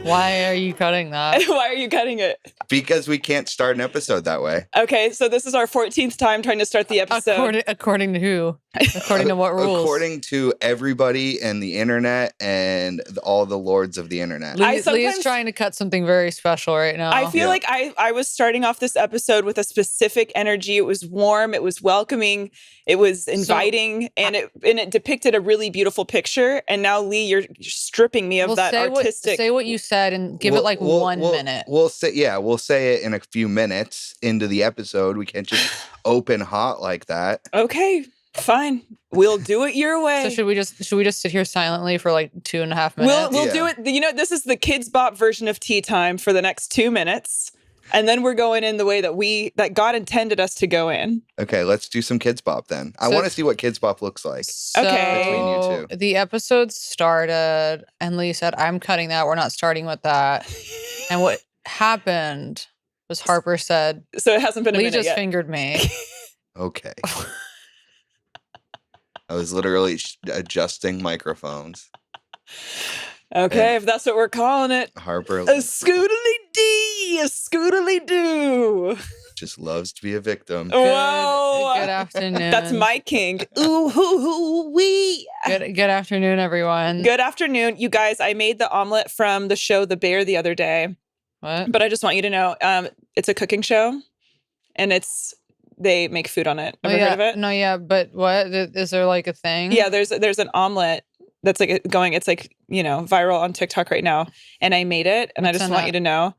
Why are you cutting that? Why are you cutting it? Because we can't start an episode that way. Okay, so this is our 14th time trying to start the episode. According to who? According to what rules? According to everybody and the internet and all the lords of the internet. Lee's trying to cut something very special right now. I feel like I was starting off this episode with a specific energy. It was warm. It was welcoming. It was inviting. And it depicted a really beautiful picture. And now, Lee, you're stripping me of that artistic. Say what you said and give it 1 minute. We'll say it in a few minutes into the episode. We can't just open hot like that. Okay, fine. We'll do it your way. So should we just sit here silently for 2.5 minutes? We'll do it. You know, this is the Kids Bop version of tea time for the next 2 minutes. And then we're going in the way that God intended us to go in. Okay, let's do some Kids Bop then. I want to see what Kids Bop looks like. Okay. Between you two. The episode started and Lee said, I'm cutting that. We're not starting with that. And what happened was Harper said, so it hasn't been a minute Lee just yet. fingered me. Okay. I was literally adjusting microphones. Okay, if that's what we're calling it. Harper. A scoodly-dee, a scoodly-doo. Just loves to be a victim. Whoa. Good afternoon. That's my king. Ooh, hoo, hoo, wee. Good afternoon, everyone. Good afternoon. You guys, I made the omelet from the show The Bear the other day. What? But I just want you to know, it's a cooking show, and they make food on it. Ever heard of it? No, yeah, but what? Is there a thing? Yeah, there's an omelet that's it's viral on TikTok right now, and I made it, and I just want you to know.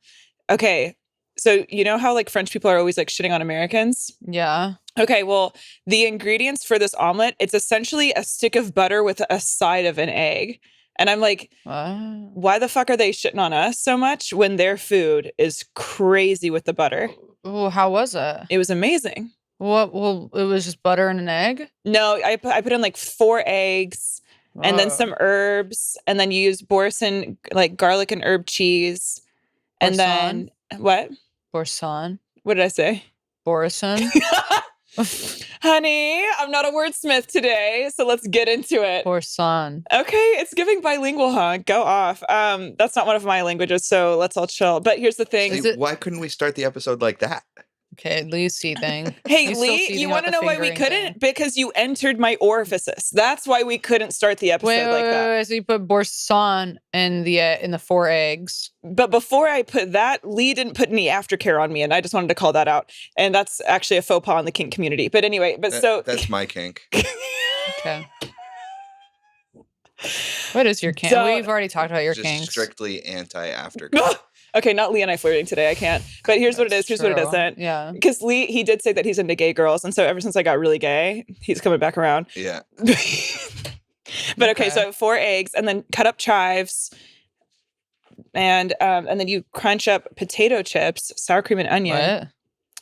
Okay, so you know how French people are always shitting on Americans? Yeah. Okay, well, the ingredients for this omelet, it's essentially a stick of butter with a side of an egg. And I'm like, what? Why the fuck are they shitting on us so much when their food is crazy with the butter? Oh, how was it? It was amazing. What? Well, it was just butter and an egg? No, I put in 4 eggs and then some herbs, and then you use boursin, garlic and herb cheese. And then what? Boursin. What did I say? Boursin. Honey, I'm not a wordsmith today, so let's get into it. Boursin. Okay, it's giving bilingual, huh? Go off. That's not one of my languages, so let's all chill. But here's the thing. Why couldn't we start the episode like that? Okay, Lee's seething. Hey, Lee, you want to know why we couldn't? Because you entered my orifices. That's why we couldn't start the episode like that. Wait, so you put boursin in the 4 eggs. But before I put that, Lee didn't put any aftercare on me, and I just wanted to call that out. And that's actually a faux pas in the kink community. But anyway, that's my kink. Okay. What is your kink? We've already talked about your kinks. Strictly anti-aftercare. Okay, not Lee and I flirting today. I can't. But here's what it is. Here's what it isn't. Yeah. Because Lee, he did say that he's into gay girls. And so ever since I got really gay, he's coming back around. Yeah. But okay, so 4 eggs and then cut up chives. And then you crunch up potato chips, sour cream and onion. What?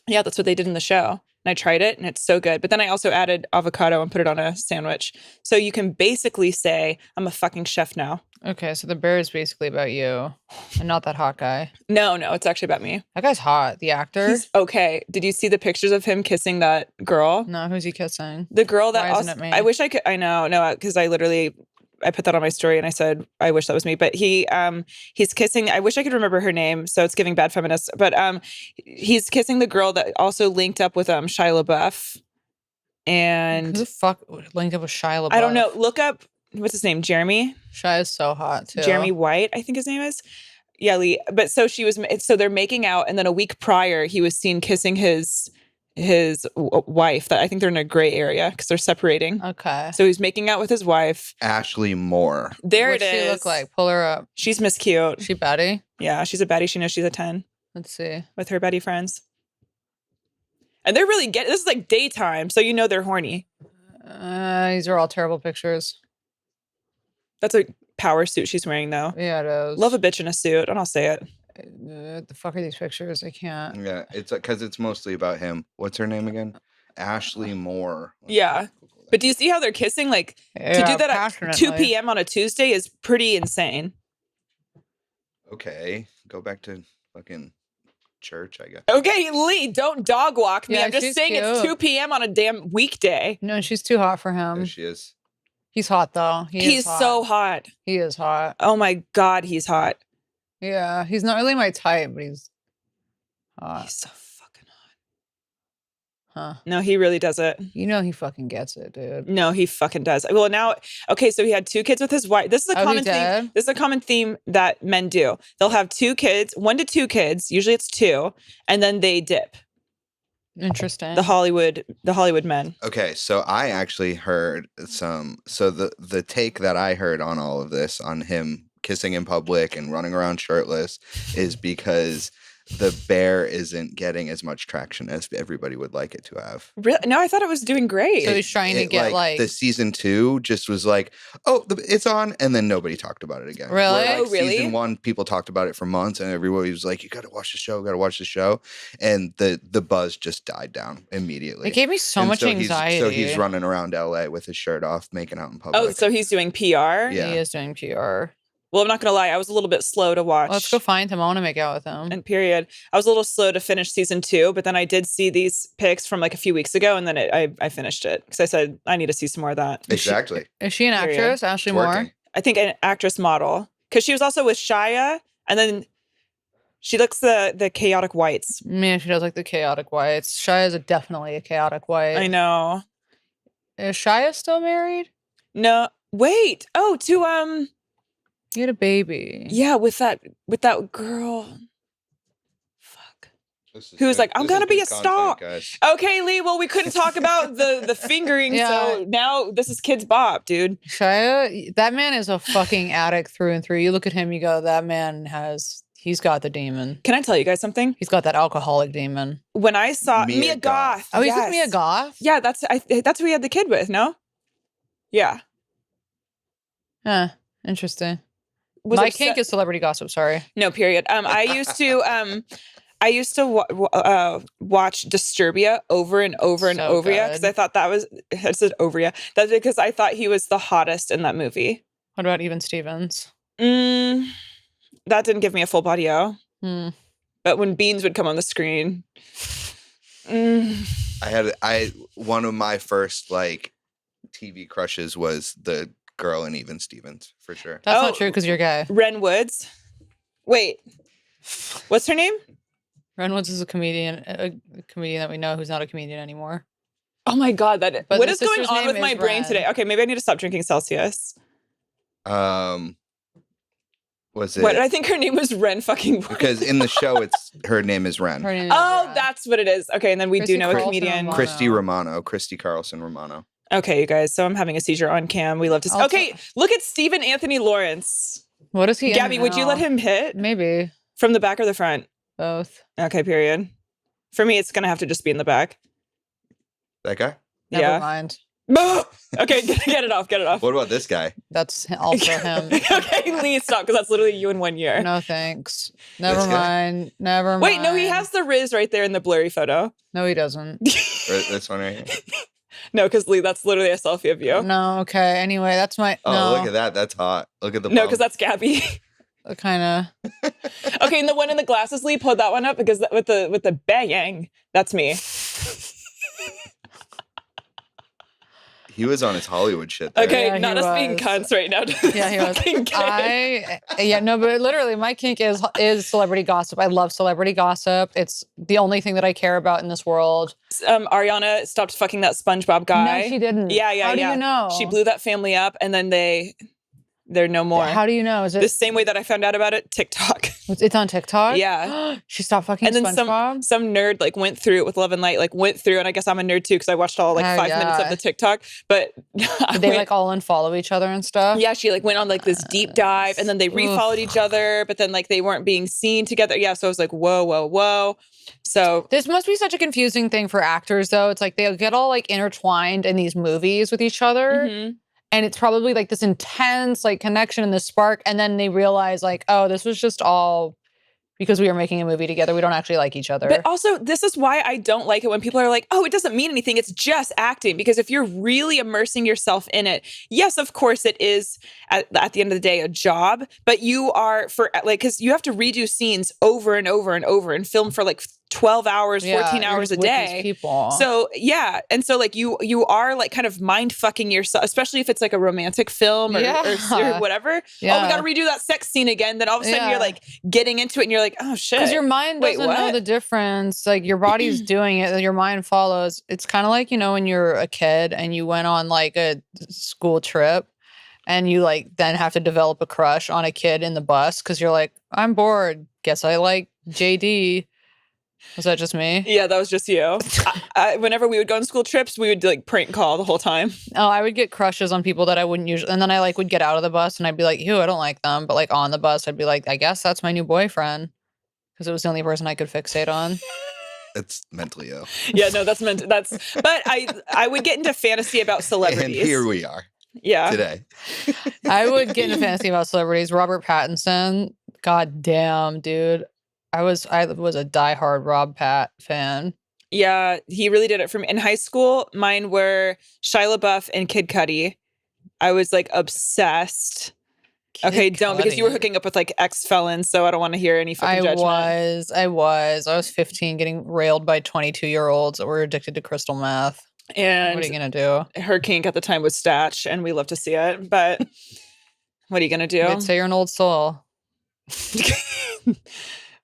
Yeah, that's what they did in the show. And I tried it and it's so good. But then I also added avocado and put it on a sandwich. So you can basically say, I'm a fucking chef now. Okay, so the bear is basically about you and not that hot guy. No, it's actually about me. That guy's hot. The actor? He's okay. Did you see the pictures of him kissing that girl? No, who's he kissing? The girl that Why also, isn't it me? I wish I could. I know, no, because I put that on my story and I said, I wish that was me. But he's kissing, I wish I could remember her name, so it's giving bad feminist. But he's kissing the girl that also linked up with Shia LaBeouf. And who the fuck linked up with Shia LaBeouf? I don't know. Look up, what's his name? Jeremy? Shia is so hot too. Jeremy White, I think his name is. Yeah, Lee. But so they're making out, and then a week prior, he was seen kissing his wife. That I think they're in a gray area because they're separating. Okay. So he's making out with his wife. Ashley Moore. There What's it is. she look like? Pull her up. She's Miss Cute. She baddie? Yeah, she's a baddie. She knows she's a 10 Let's see. with her baddie friends. And they're really this is like daytime, so you know they're horny. These are all terrible pictures. That's a power suit she's wearing, though. Yeah, it is. Love a bitch in a suit, and I'll say it. The fuck are these pictures? I can't. Yeah, it's because it's mostly about him. What's her name again? Ashley Moore. Yeah. But do you see how they're kissing? To do that at 2 p.m. on a Tuesday is pretty insane. Okay, go back to fucking church, I guess. Okay, Lee, don't dog walk me. Yeah, I'm just saying it's 2 p.m. on a damn weekday. No, she's too hot for him. There she is. He's hot though. He's so hot. He is hot. Oh my God, he's hot. Yeah, he's not really my type, but he's hot. He's so fucking Huh. hot. No, he really does it. You know he fucking gets it, dude. No, he fucking does. Well, now, okay, so he had 2 kids with his wife. This is a common thing. This is a common theme that men do. They'll have 2 kids, 1 to 2 kids. Usually it's 2, and then they dip. Interesting. The Hollywood men. Okay, so I actually heard so the take that I heard on all of this, on him kissing in public and running around shirtless, is because the bear isn't getting as much traction as everybody would like it to have. Really? No, I thought it was doing great. So he's trying to get like the season 2 just was like, oh, it's on, and then nobody talked about it again. Really? Where, like, Oh, really? Season 1, people talked about it for months, and everybody was like, you got to watch the show, and the buzz just died down immediately. It gave me so much anxiety. So he's running around LA with his shirt off, making out in public. Oh, so he's doing PR? Yeah. He is doing PR. Well, I'm not going to lie. I was a little bit slow to watch. Let's go find him. I want to make out with him. And period. I was a little slow to finish season 2, but then I did see these pics from like a few weeks ago, and then I finished it because I said I need to see some more of that. Exactly. Is she an Period. actress? Ashley Moore? I think an actress model, because she was also with Shia, and then she looks the chaotic whites. Man, she does like the chaotic whites. Shia is definitely a chaotic white. I know. Is Shia still married? No, wait. Oh, to He had a baby. yeah, with that girl. Fuck. Who was like, I'm gonna be a star. Okay, Lee. Well, we couldn't talk about the fingering, so now this is Kids Bop, dude. Shia, that man is a fucking addict through and through. You look at him, you go, that man he's got the demon. Can I tell you guys something? He's got that alcoholic demon. When I saw Mia Goth. Oh, he's with Mia Goth? Yeah, that's who he had the kid with, no? Yeah. Huh. Interesting. My kink is celebrity gossip. Sorry. No, period. I used to watch Disturbia over and over and over because I thought I said over that's because I thought he was the hottest in that movie. What about Even Stevens? That didn't give me a full body O. But when Beans would come on the screen, one of my first like TV crushes was the girl in Even Stevens, for sure. That's not true because you're gay. Ren Woods. Wait, what's her name? Ren Woods is a comedian that we know who's not a comedian anymore. Oh my God, what is going on with my brain Ren. today? Okay, maybe I need to stop drinking Celsius. Was it? What, I think her name was Ren fucking Woods. Because in the show, her name is Ren. Her name is Ren. That's what it is. Okay, and then we do know a comedian. Christy Carlson Romano. Okay, you guys. So I'm having a seizure on cam. We love to see. Okay, look at Stephen Anthony Lawrence. What is he? Gabby, would you let him hit? Maybe. From the back or the front? Both. Okay, period. For me, it's going to have to just be in the back. That guy? Never mind. Okay, get it off. Get it off. What about this guy? That's also him. Okay, Lee, stop, because that's literally you in 1 year. No, thanks. Never mind. Never mind. Wait, no, he has the Riz right there in the blurry photo. No, he doesn't. This one right here? No, because Lee, that's literally a selfie of you. No, okay. Anyway, that's my. Oh, no. look at that. That's hot. Look at the. No, because that's Gabby. Kind of. Okay, and the one in the glasses, Lee, pull that one up because with the bang, that's me. He was on his Hollywood shit there. Okay, Yeah, not us being cunts right now. Yeah, he was. No, but literally, my kink is celebrity gossip. I love celebrity gossip. It's the only thing that I care about in this world. Ariana stopped fucking that SpongeBob guy. No, she didn't. Yeah. How do you know? She blew that family up, and then they're no more. How do you know? Is it the same way that I found out about it? TikTok. It's on TikTok? Yeah. She stopped fucking and then SpongeBob? some nerd went through it with Love and Light, went through, and I guess I'm a nerd too because I watched all 5 minutes of the TikTok. But did they all unfollow each other and stuff? Yeah, she went on this deep dive, and then they refollowed each other, but then they weren't being seen together. Yeah, so I was like, whoa. So this must be such a confusing thing for actors, though. It's like they'll get all intertwined in these movies with each other. Mm-hmm. And it's probably this intense connection and this spark. And then they realize oh, this was just all because we were making a movie together. We don't actually like each other. But also, this is why I don't like it when people are like, oh, it doesn't mean anything. It's just acting. Because if you're really immersing yourself in it, yes, of course it is at the end of the day a job. But you are because you have to redo scenes over and over and over and film for 12 hours, 14 you're hours a just with these day. people. So yeah. And so like you are like kind of mind fucking yourself, especially if it's like a romantic film or whatever. Yeah. Oh, we got to redo that sex scene again. Then all of a sudden Yeah. you're like getting into it and you're like, oh shit. Because your mind Wait, doesn't know what? the difference. Like your body's doing it, your mind follows. It's kind of like, you know, when you're a kid and you went on like a school trip and you like then have to develop a crush on a kid in the bus because you're like, I'm bored. Guess I like JD. Was that just me? Yeah, that was just you. Whenever we would go on school trips, we would like prank call the whole time. Oh, I would get crushes on people that I wouldn't usually, and then I like would get out of the bus and I'd be like, ew, I don't like them. But like on the bus, I'd be like, I guess that's my new boyfriend because it was the only person I could fixate on. It's mentally ill. Yeah, no, but I would get into fantasy about celebrities. And here we are. Yeah. Today. I would get into fantasy about celebrities. Robert Pattinson, god damn, dude. I was a diehard Rob Pat fan. Yeah, he really did it for me. In high school, mine were Shia LaBeouf and Kid Cudi. I was like obsessed. Okay, don't, because you were hooking up with like ex-felons, so I don't want to hear any fucking judgment. I was 15 getting railed by 22-year-olds that were addicted to crystal meth. And what are you going to do? Her kink at the time was Statch, and we love to see it, but what are you going to do? I'd say you're an old soul.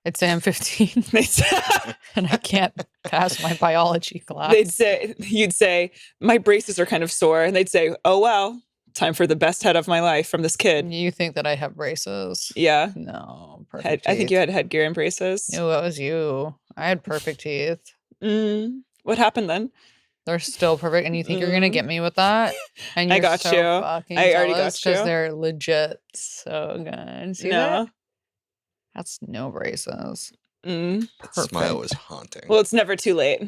I'd say I'm 15 and I can't pass my biology class. You'd say, my braces are kind of sore. And they'd say, oh, well, time for the best head of my life from this kid. You think that I have braces? Yeah. No, perfect I think you had headgear and braces. No, that was you. I had perfect teeth. What happened then? They're still perfect. And you think you're going to get me with that? And I got you. I already got you. Because they're legit so good. See that? That's no braces. That smile was haunting. Well, it's never too late.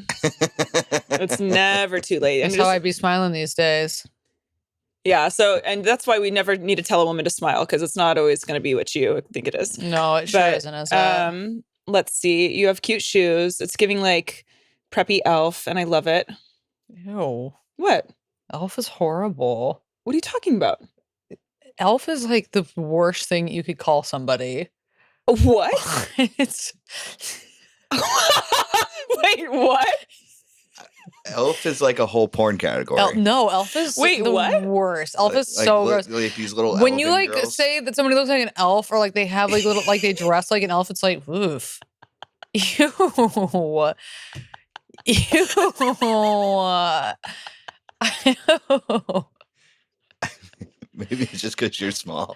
It's never too late. That's how I'd be smiling these days. Yeah. So, and that's why we never need to tell a woman to smile, because it's not always going to be what you think it is. No, it sure isn't. Is it? Let's see. You have cute shoes. It's giving like preppy elf, and I love it. Ew. What? Elf is horrible. What are you talking about? Elf is like the worst thing you could call somebody. What? It's Wait, what? Elf is like a whole porn category. No, Elf is the worst. Elf is so gross. Like these little when you like girls. say that somebody looks like an elf, or like they have like little like they dress like an elf, it's like oof. Ew. Ew. Maybe it's just because you're small.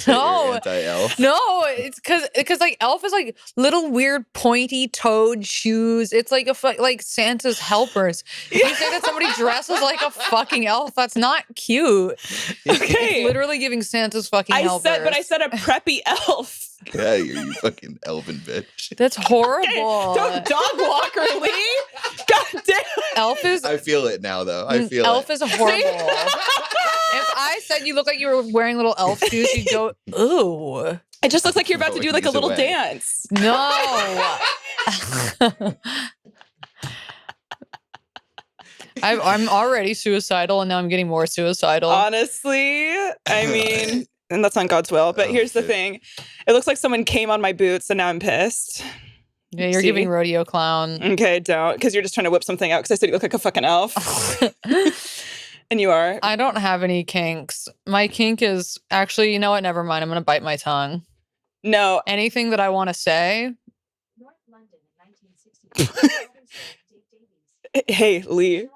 No, anti-elf. No, it's because like elf is like little weird pointy toed shoes. It's like like Santa's helpers. If you say that somebody dresses like a fucking elf, that's not cute. Okay, it's literally giving Santa's fucking helpers. I said a preppy elf. Yeah, you fucking elfin bitch. That's horrible. Okay, don't dog walk her, Lee. God damn. Elf is. I feel it now, though. I feel elf is horrible. If I said you look like you were wearing little elf shoes, you'd go, ooh. It just looks like you're about to do like a little dance. No. I'm already suicidal, and now I'm getting more suicidal. Honestly, I mean, and that's on God's will. But here's the thing. It looks like someone came on my boots, and now I'm pissed. Yeah, you're giving rodeo clown. Okay, don't. Because you're just trying to whip something out because I said you look like a fucking elf. And you are. I don't have any kinks. My kink is actually, you know what? Never mind. I'm going to bite my tongue. No. Anything that I want to say. North London in 1960. Hey, Lee.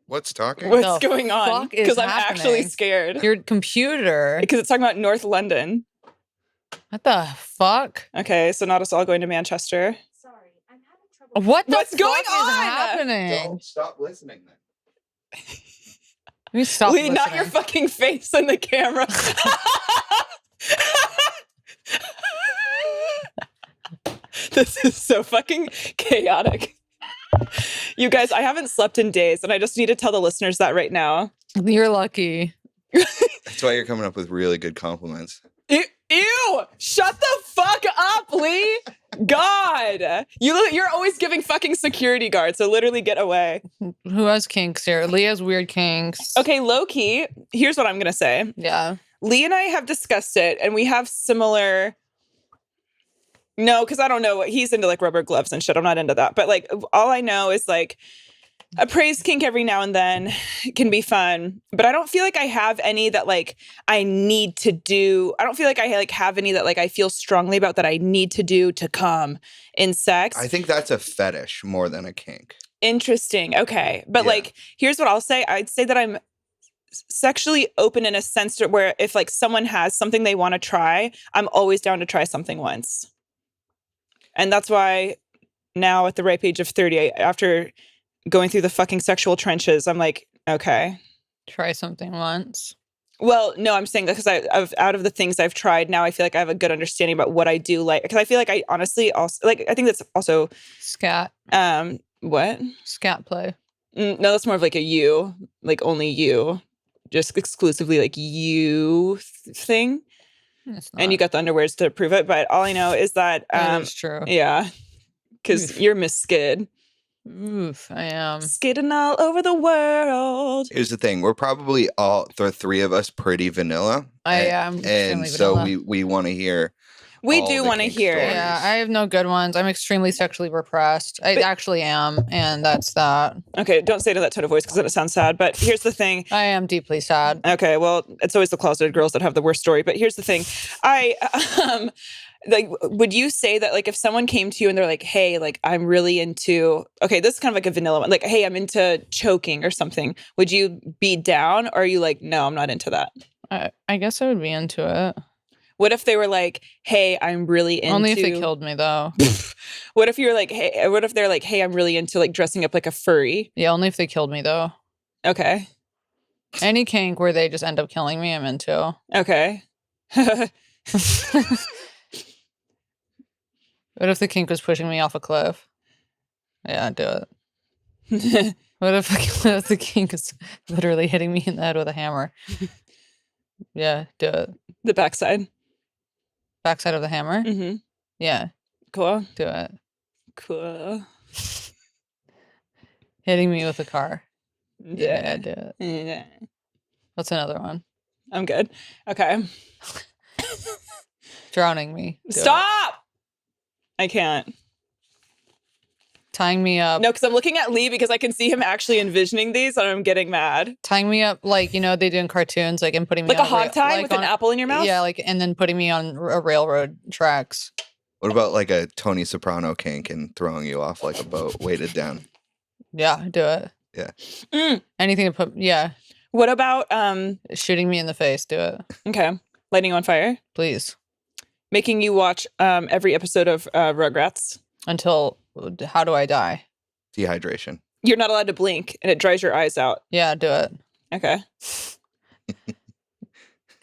What's talking? What's going on? Because I'm actually scared. Your computer. Because it's talking about North London. What the fuck? Okay, so not us all going to Manchester. Sorry, I'm having trouble. What's going on? on? Is happening? Don't stop listening then. Let me stop Lee, listening. not your fucking face in the camera. This is so fucking chaotic. You guys, I haven't slept in days, and I just need to tell the listeners that right now. You're lucky. That's why you're coming up with really good compliments. Ew! Shut the fuck up, Lee! God! You're always giving fucking security guards, so literally get away. Who has kinks here? Lee has weird kinks. Okay, low-key, here's what I'm gonna say. Yeah. Lee and I have discussed it, and we have similar No, because I don't know what he's into, like rubber gloves and shit. I'm not into that. But like, all I know is like a praise kink every now and then can be fun. But I don't feel like I have any that like I need to do. I don't feel like I like have any that like I feel strongly about that I need to do to come in sex. I think that's a fetish more than a kink. Interesting. Okay. But Yeah. like, here's what I'll say. I'd say that I'm sexually open in a sense where if like someone has something they want to try, I'm always down to try something once. And that's why now at the ripe age of 30, after going through the fucking sexual trenches, I'm like, okay. Try something once. Well, no, I'm saying that because I've out of the things I've tried, now I feel like I have a good understanding about what I do like. Because I feel like I honestly also like, I think that's also Scat. What? Scat play. No, that's more of like a you, like only you, just exclusively like you thing. It's not. And you got the underwears to prove it. But all I know is that, That is true. yeah, because Oof. you're Miss Skid. Oof, I am. Skidding all over the world. Here's the thing: we're probably all the three of us pretty vanilla. I am and extremely so vanilla. we want to hear. We all do the want to kink hear. stories. Yeah, I have no good ones. I'm extremely sexually repressed. I actually am, and that's that. Okay, don't say it in that tone of voice because then it sounds sad. But here's the thing. I am deeply sad. Okay, well, it's always the closeted girls that have the worst story. But here's the thing. Like, would you say that like if someone came to you and they're like, hey, like I'm really into, okay, this is kind of like a vanilla one, like, hey, I'm into choking or something. Would you be down, or are you like, no, I'm not into that? I guess I would be into it. What if they were like, hey, I'm really into... Only if they killed me, though. What if you're like, hey, what if they're like, hey, I'm really into like dressing up like a furry? Yeah, only if they killed me, though. Okay. Any kink where they just end up killing me, I'm into. Okay. What if the kink was pushing me off a cliff? Yeah, I'd do it. What if the kink is literally hitting me in the head with a hammer? Yeah, do it. The backside. Backside of the hammer? Mm-hmm. Yeah, Cool. do it. Cool. Hitting me with a car. Yeah. Do it. Yeah. What's another one? I'm good. Okay. Drowning me. Do it. Stop! I can't. Tying me up. No, because I'm looking at Lee because I can see him actually envisioning these and I'm getting mad. Tying me up like, they do in cartoons, like, and putting me Like on a hog tie like with an apple in your mouth? Yeah, like, and then putting me on a railroad tracks. What about like a Tony Soprano kink and throwing you off like a boat weighted down? Yeah, do it. Yeah. Anything to put, yeah. What about, Shooting me in the face, do it. okay, lighting on fire? Please. Making you watch every episode of Rugrats? Until, how do I die? Dehydration. You're not allowed to blink and it dries your eyes out. Yeah, do it. Okay.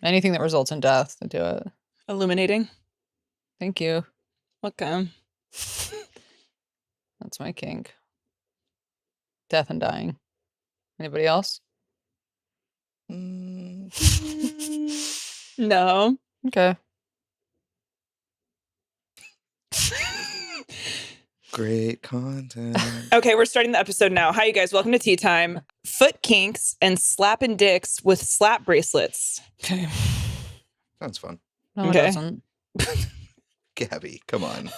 Anything that results in death, do it. Illuminating? Thank you. Welcome. That's my kink. Death and dying. Anybody else? Mm, No. Okay. great content. Okay, we're starting the episode now. Hi, you guys. Welcome to Tea Time. Foot kinks and slapping dicks with slap bracelets. Okay. Sounds fun. No, Okay. it doesn't. Gabby, come on.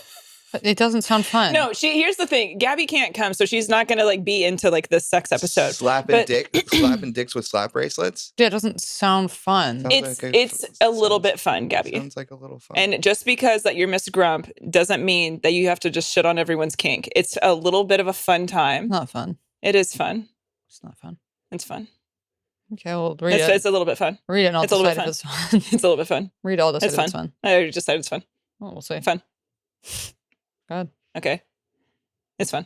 It doesn't sound fun. No, here's the thing. Gabby can't come, so she's not gonna like be into like this sex episode. Slapping But- slapping dicks with slap bracelets. Yeah, it doesn't sound fun. Sounds It's a little bit fun, Gabby. Sounds like a little fun. And just because that you're Miss Grump doesn't mean that you have to just shit on everyone's kink. It's a little bit of a fun time. Not fun. It is fun. It's not fun. It's fun. Okay, well, read It's, it. it's a little bit fun. Read it and I'll it's a little decide bit if it's fun. It's a little bit fun. Read all this It's if fun. it's fun. I already decided it's fun. Well, we'll see. Fun. God. Okay. It's fun.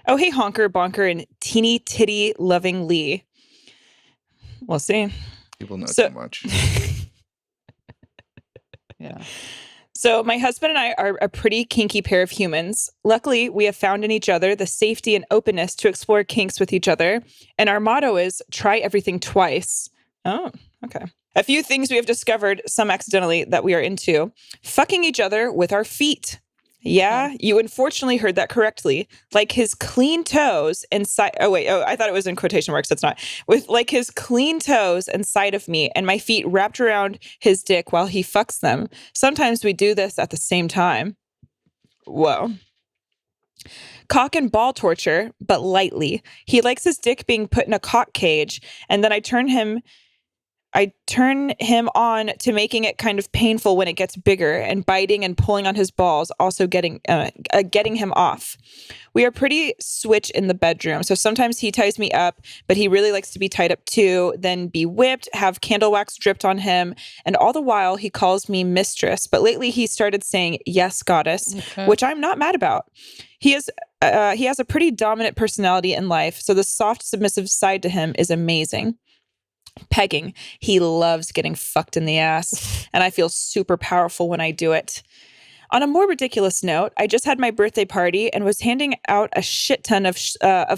Oh, hey, honker, bonker, and teeny titty loving Lee. We'll see. People know So- too much. Yeah. So my husband and I are a pretty kinky pair of humans. Luckily, we have found in each other the safety and openness to explore kinks with each other. And our motto is try everything twice. Oh, okay. A few things we have discovered, some accidentally, that we are into. Fucking each other with our feet. Yeah, you unfortunately heard that correctly. Like his clean toes inside. Oh, wait. Oh, I thought it was in quotation marks. That's not. With like his clean toes inside of me and my feet wrapped around his dick while he fucks them. Sometimes we do this at the same time. Whoa. Cock and ball torture, but lightly. He likes his dick being put in a cock cage, and then I turn him on to making it kind of painful when it gets bigger, and biting and pulling on his balls, also getting him off. We are pretty switch in the bedroom, so sometimes he ties me up, but he really likes to be tied up too, then be whipped, have candle wax dripped on him, and all the while he calls me mistress, but lately he started saying, yes, goddess, which I'm not mad about. He has a pretty dominant personality in life, so the soft, submissive side to him is amazing. Pegging. He loves getting fucked in the ass, and I feel super powerful when I do it. On a more ridiculous note, I just had my birthday party and was handing out a shit ton of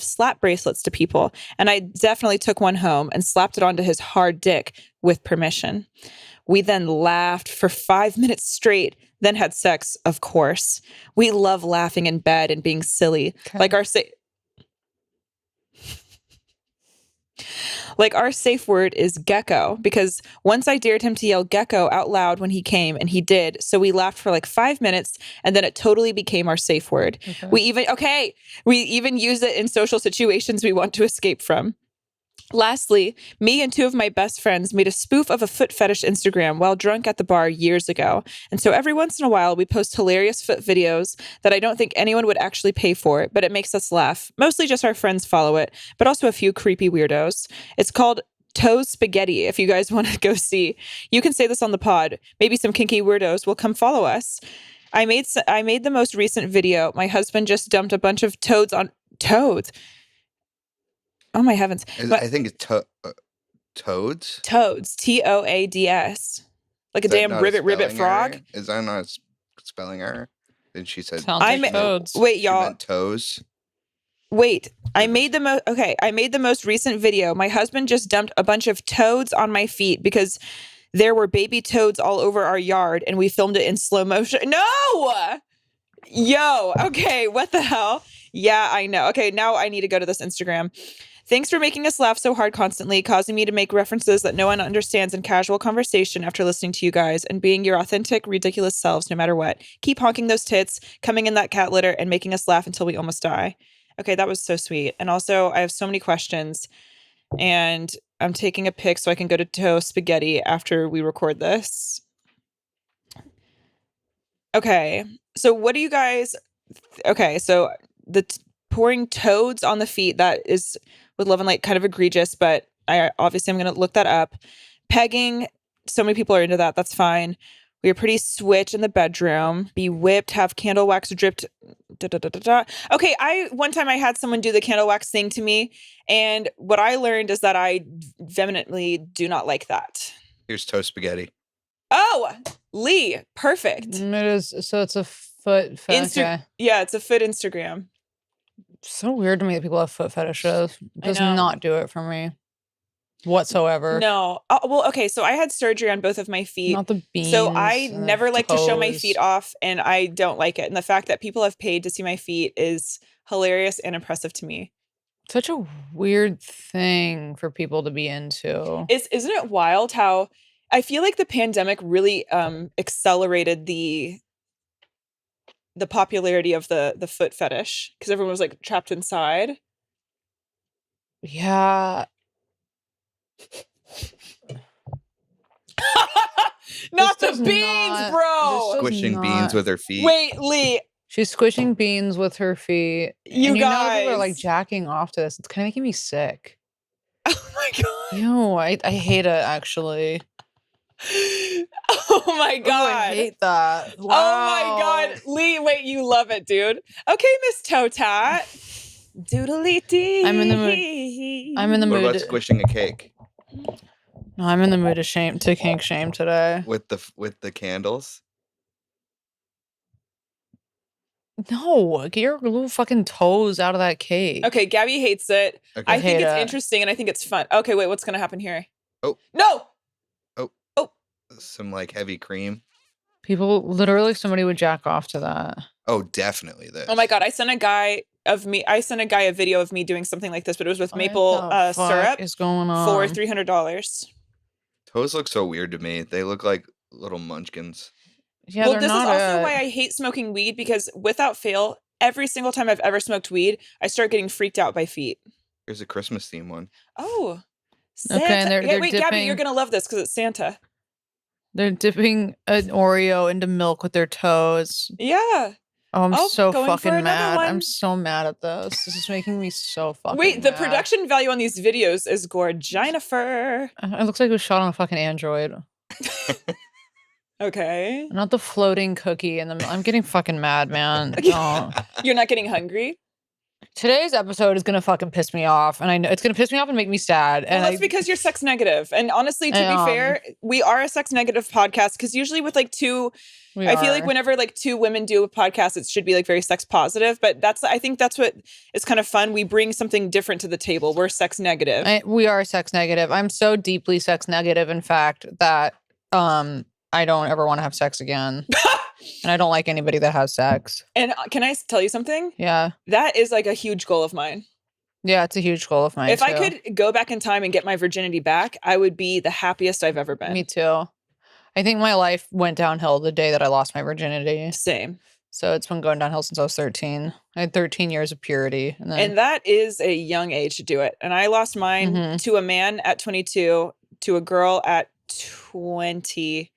slap bracelets to people, and I definitely took one home and slapped it onto his hard dick with permission. We then laughed for 5 minutes straight, then had sex, of course. We love laughing in bed and being silly. Okay. Like our safe word is gecko, because once I dared him to yell gecko out loud when he came, and he did. So we laughed for like 5 minutes, and then it totally became our safe word. Okay. We even use it in social situations we want to escape from. Lastly, me and two of my best friends made a spoof of a foot fetish Instagram while drunk at the bar years ago. And so every once in a while, we post hilarious foot videos that I don't think anyone would actually pay for, but it makes us laugh. Mostly just our friends follow it, but also a few creepy weirdos. It's called Toes Spaghetti, if you guys want to go see. You can say this on the pod. Maybe some kinky weirdos will come follow us. I made the most recent video. My husband just dumped a bunch of toads. Oh my heavens. I think it's toads. Toads. TOADS. Like a Is that damn not ribbit spelling frog. error? Is that not a spelling error? Then she said Sounds like toads. Wait, she y'all. meant toes. Wait. I made the most recent video. My husband just dumped a bunch of toads on my feet because there were baby toads all over our yard, and we filmed it in slow motion. No! Yo, okay, what the hell? Yeah, I know. Okay, now I need to go to this Instagram. Thanks for making us laugh so hard constantly, causing me to make references that no one understands in casual conversation after listening to you guys, and being your authentic, ridiculous selves no matter what. Keep honking those tits, coming in that cat litter, and making us laugh until we almost die. Okay, that was so sweet. And also, I have so many questions, and I'm taking a pic so I can go to Toe Spaghetti after we record this. Okay, so what do you guys... Okay, so pouring toads on the feet, that is... with love and light, kind of egregious, but I'm going to look that up. Pegging, so many people are into that. That's fine. We are pretty switch in the bedroom. Be whipped, have candle wax dripped. Okay, one time I had someone do the candle wax thing to me, and what I learned is that I vehemently do not like that. Here's Toast Spaghetti. Oh, Lee, perfect. It is. So it's a foot fetish. Okay. Yeah, it's a foot Instagram. So weird to me that people have foot fetishes. Does know. not do it for me whatsoever. No. Well, okay. So I had surgery on both of my feet. Not the beans. So I and never like to show my toes. feet off, and I don't like it. And the fact that people have paid to see my feet is hilarious and impressive to me. Such a weird thing for people to be into. Isn't it wild how I feel like the pandemic really accelerated the popularity of the foot fetish, because everyone was like trapped inside. Yeah. Not This the does beans, not- bro. this does Squishing not- beans with her feet. Wait, Lee. She's squishing beans with her feet. You and know people are like guys. jacking off to this. It's kind of making me sick. Oh my god. Ew, I hate it actually. Oh my Ooh, I god. hate that. Wow. Oh my god. Lee, wait, you love it, dude. Okay, Miss Totat. Doodly dee. I'm in the mood. I'm in the What mood. about squishing a cake No, I'm in the mood to kink shame today. with the candles? No, get your little fucking toes out of that cake. Okay, Gabby hates it. Okay. I think hate it's it. interesting, and I think it's fun. Okay, wait, what's gonna happen here? Oh. No! Some like heavy cream. Literally somebody would jack off to that. Oh, definitely this. Oh my God. I sent a guy a video of me doing something like this, but it was with maple What the fuck syrup is going for on? $300. Toes look so weird to me. They look like little munchkins. Yeah, Well, they're this is not also it. why I hate smoking weed, because without fail, every single time I've ever smoked weed, I start getting freaked out by feet. Here's a Christmas theme one. Oh, Santa. Okay, and they're wait, Gabby, you're dipping- gonna love this because it's Santa. They're dipping an Oreo into milk with their toes. Yeah. Oh, I'm Oh, so going for fucking another mad. one. I'm so mad at this. This is making me so fucking Wait, the mad. production value on these videos is gorginifer. It looks like it was shot on a fucking Android. Okay. Not the floating cookie in the middle. I'm getting fucking mad, man. Oh. You're not getting hungry? Today's episode is gonna fucking piss me off, and I know it's gonna piss me off and make me sad. Well, And that's because you're sex negative. And honestly, to be fair, we are a sex negative podcast, because usually with like two, I feel like whenever like two women do a podcast, it should be like very sex positive. But I think that's what is kind of fun. We bring something different to the table. We're sex negative. we are sex negative. I'm so deeply sex negative, in fact, that I don't ever want to have sex again. And I don't like anybody that has sex. And can I tell you something? Yeah. That is like a huge goal of mine. Yeah, it's a huge goal of mine. If I too. could go back in time and get my virginity back, I would be the happiest I've ever been. Me too. I think my life went downhill the day that I lost my virginity. Same. So it's been going downhill since I was 13. I had 13 years of purity. And that is a young age to do it. And I lost mine Mhm. to a man at 22, to a girl at 20.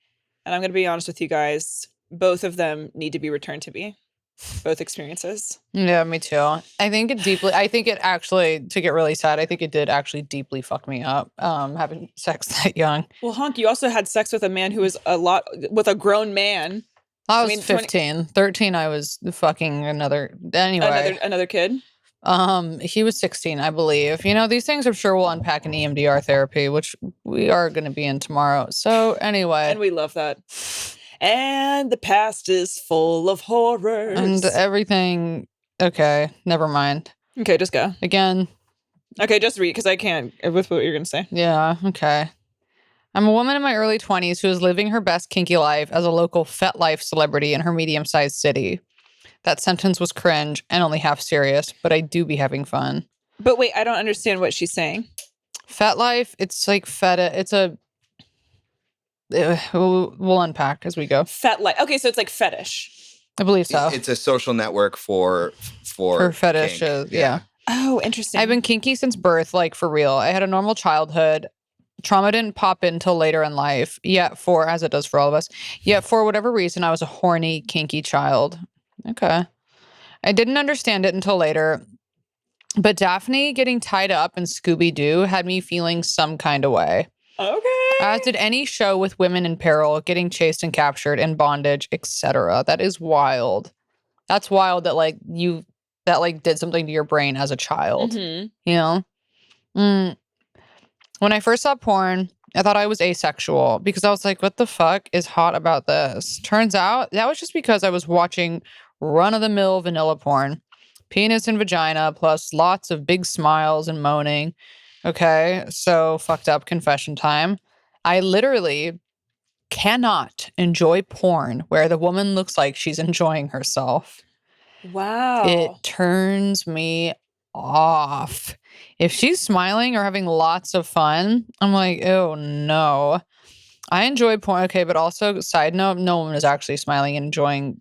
And I'm going to be honest with you guys, both of them need to be returned to me. Both experiences. Yeah, me too. I think it actually, to get really sad, I think it did actually deeply fuck me up, having sex that young. Well, Honk, you also had sex with a man who was with a grown man. I was 15. 13, I was fucking Another kid. He was 16, I believe. You know, these things I'm sure we'll unpack in EMDR therapy, which we are going to be in tomorrow. So anyway. And we love that. And the past is full of horrors. And everything. Okay, never mind. Okay, just go. Again. Okay, just read, because I can't with what you're going to say. Yeah, okay. I'm a woman in my early 20s who is living her best kinky life as a local Fetlife celebrity in her medium-sized city. That sentence was cringe and only half serious, but I do be having fun. But wait, I don't understand what she's saying. Fetlife, it's like it's a... We'll unpack as we go. Fetlife. Okay, so it's like fetish. I believe so. It's a social network for fetishes, kink. yeah. Oh, interesting. I've been kinky since birth, like for real. I had a normal childhood. Trauma didn't pop in until later in life, as it does for all of us. Yet for whatever reason, I was a horny, kinky child. Okay. I didn't understand it until later. But Daphne getting tied up in Scooby-Doo had me feeling some kind of way. Okay. As did any show with women in peril, getting chased and captured, in bondage, etc. That is wild. That's wild that did something to your brain as a child. Mm-hmm. You know? When I first saw porn, I thought I was asexual because I was like, what the fuck is hot about this? Turns out that was just because I was watching run-of-the-mill vanilla porn. Penis and vagina, plus lots of big smiles and moaning. Okay, so fucked up confession time. I literally cannot enjoy porn where the woman looks like she's enjoying herself. Wow. It turns me off. If she's smiling or having lots of fun, I'm like, oh no. I enjoy porn, okay, but also, side note, no one is actually smiling and enjoying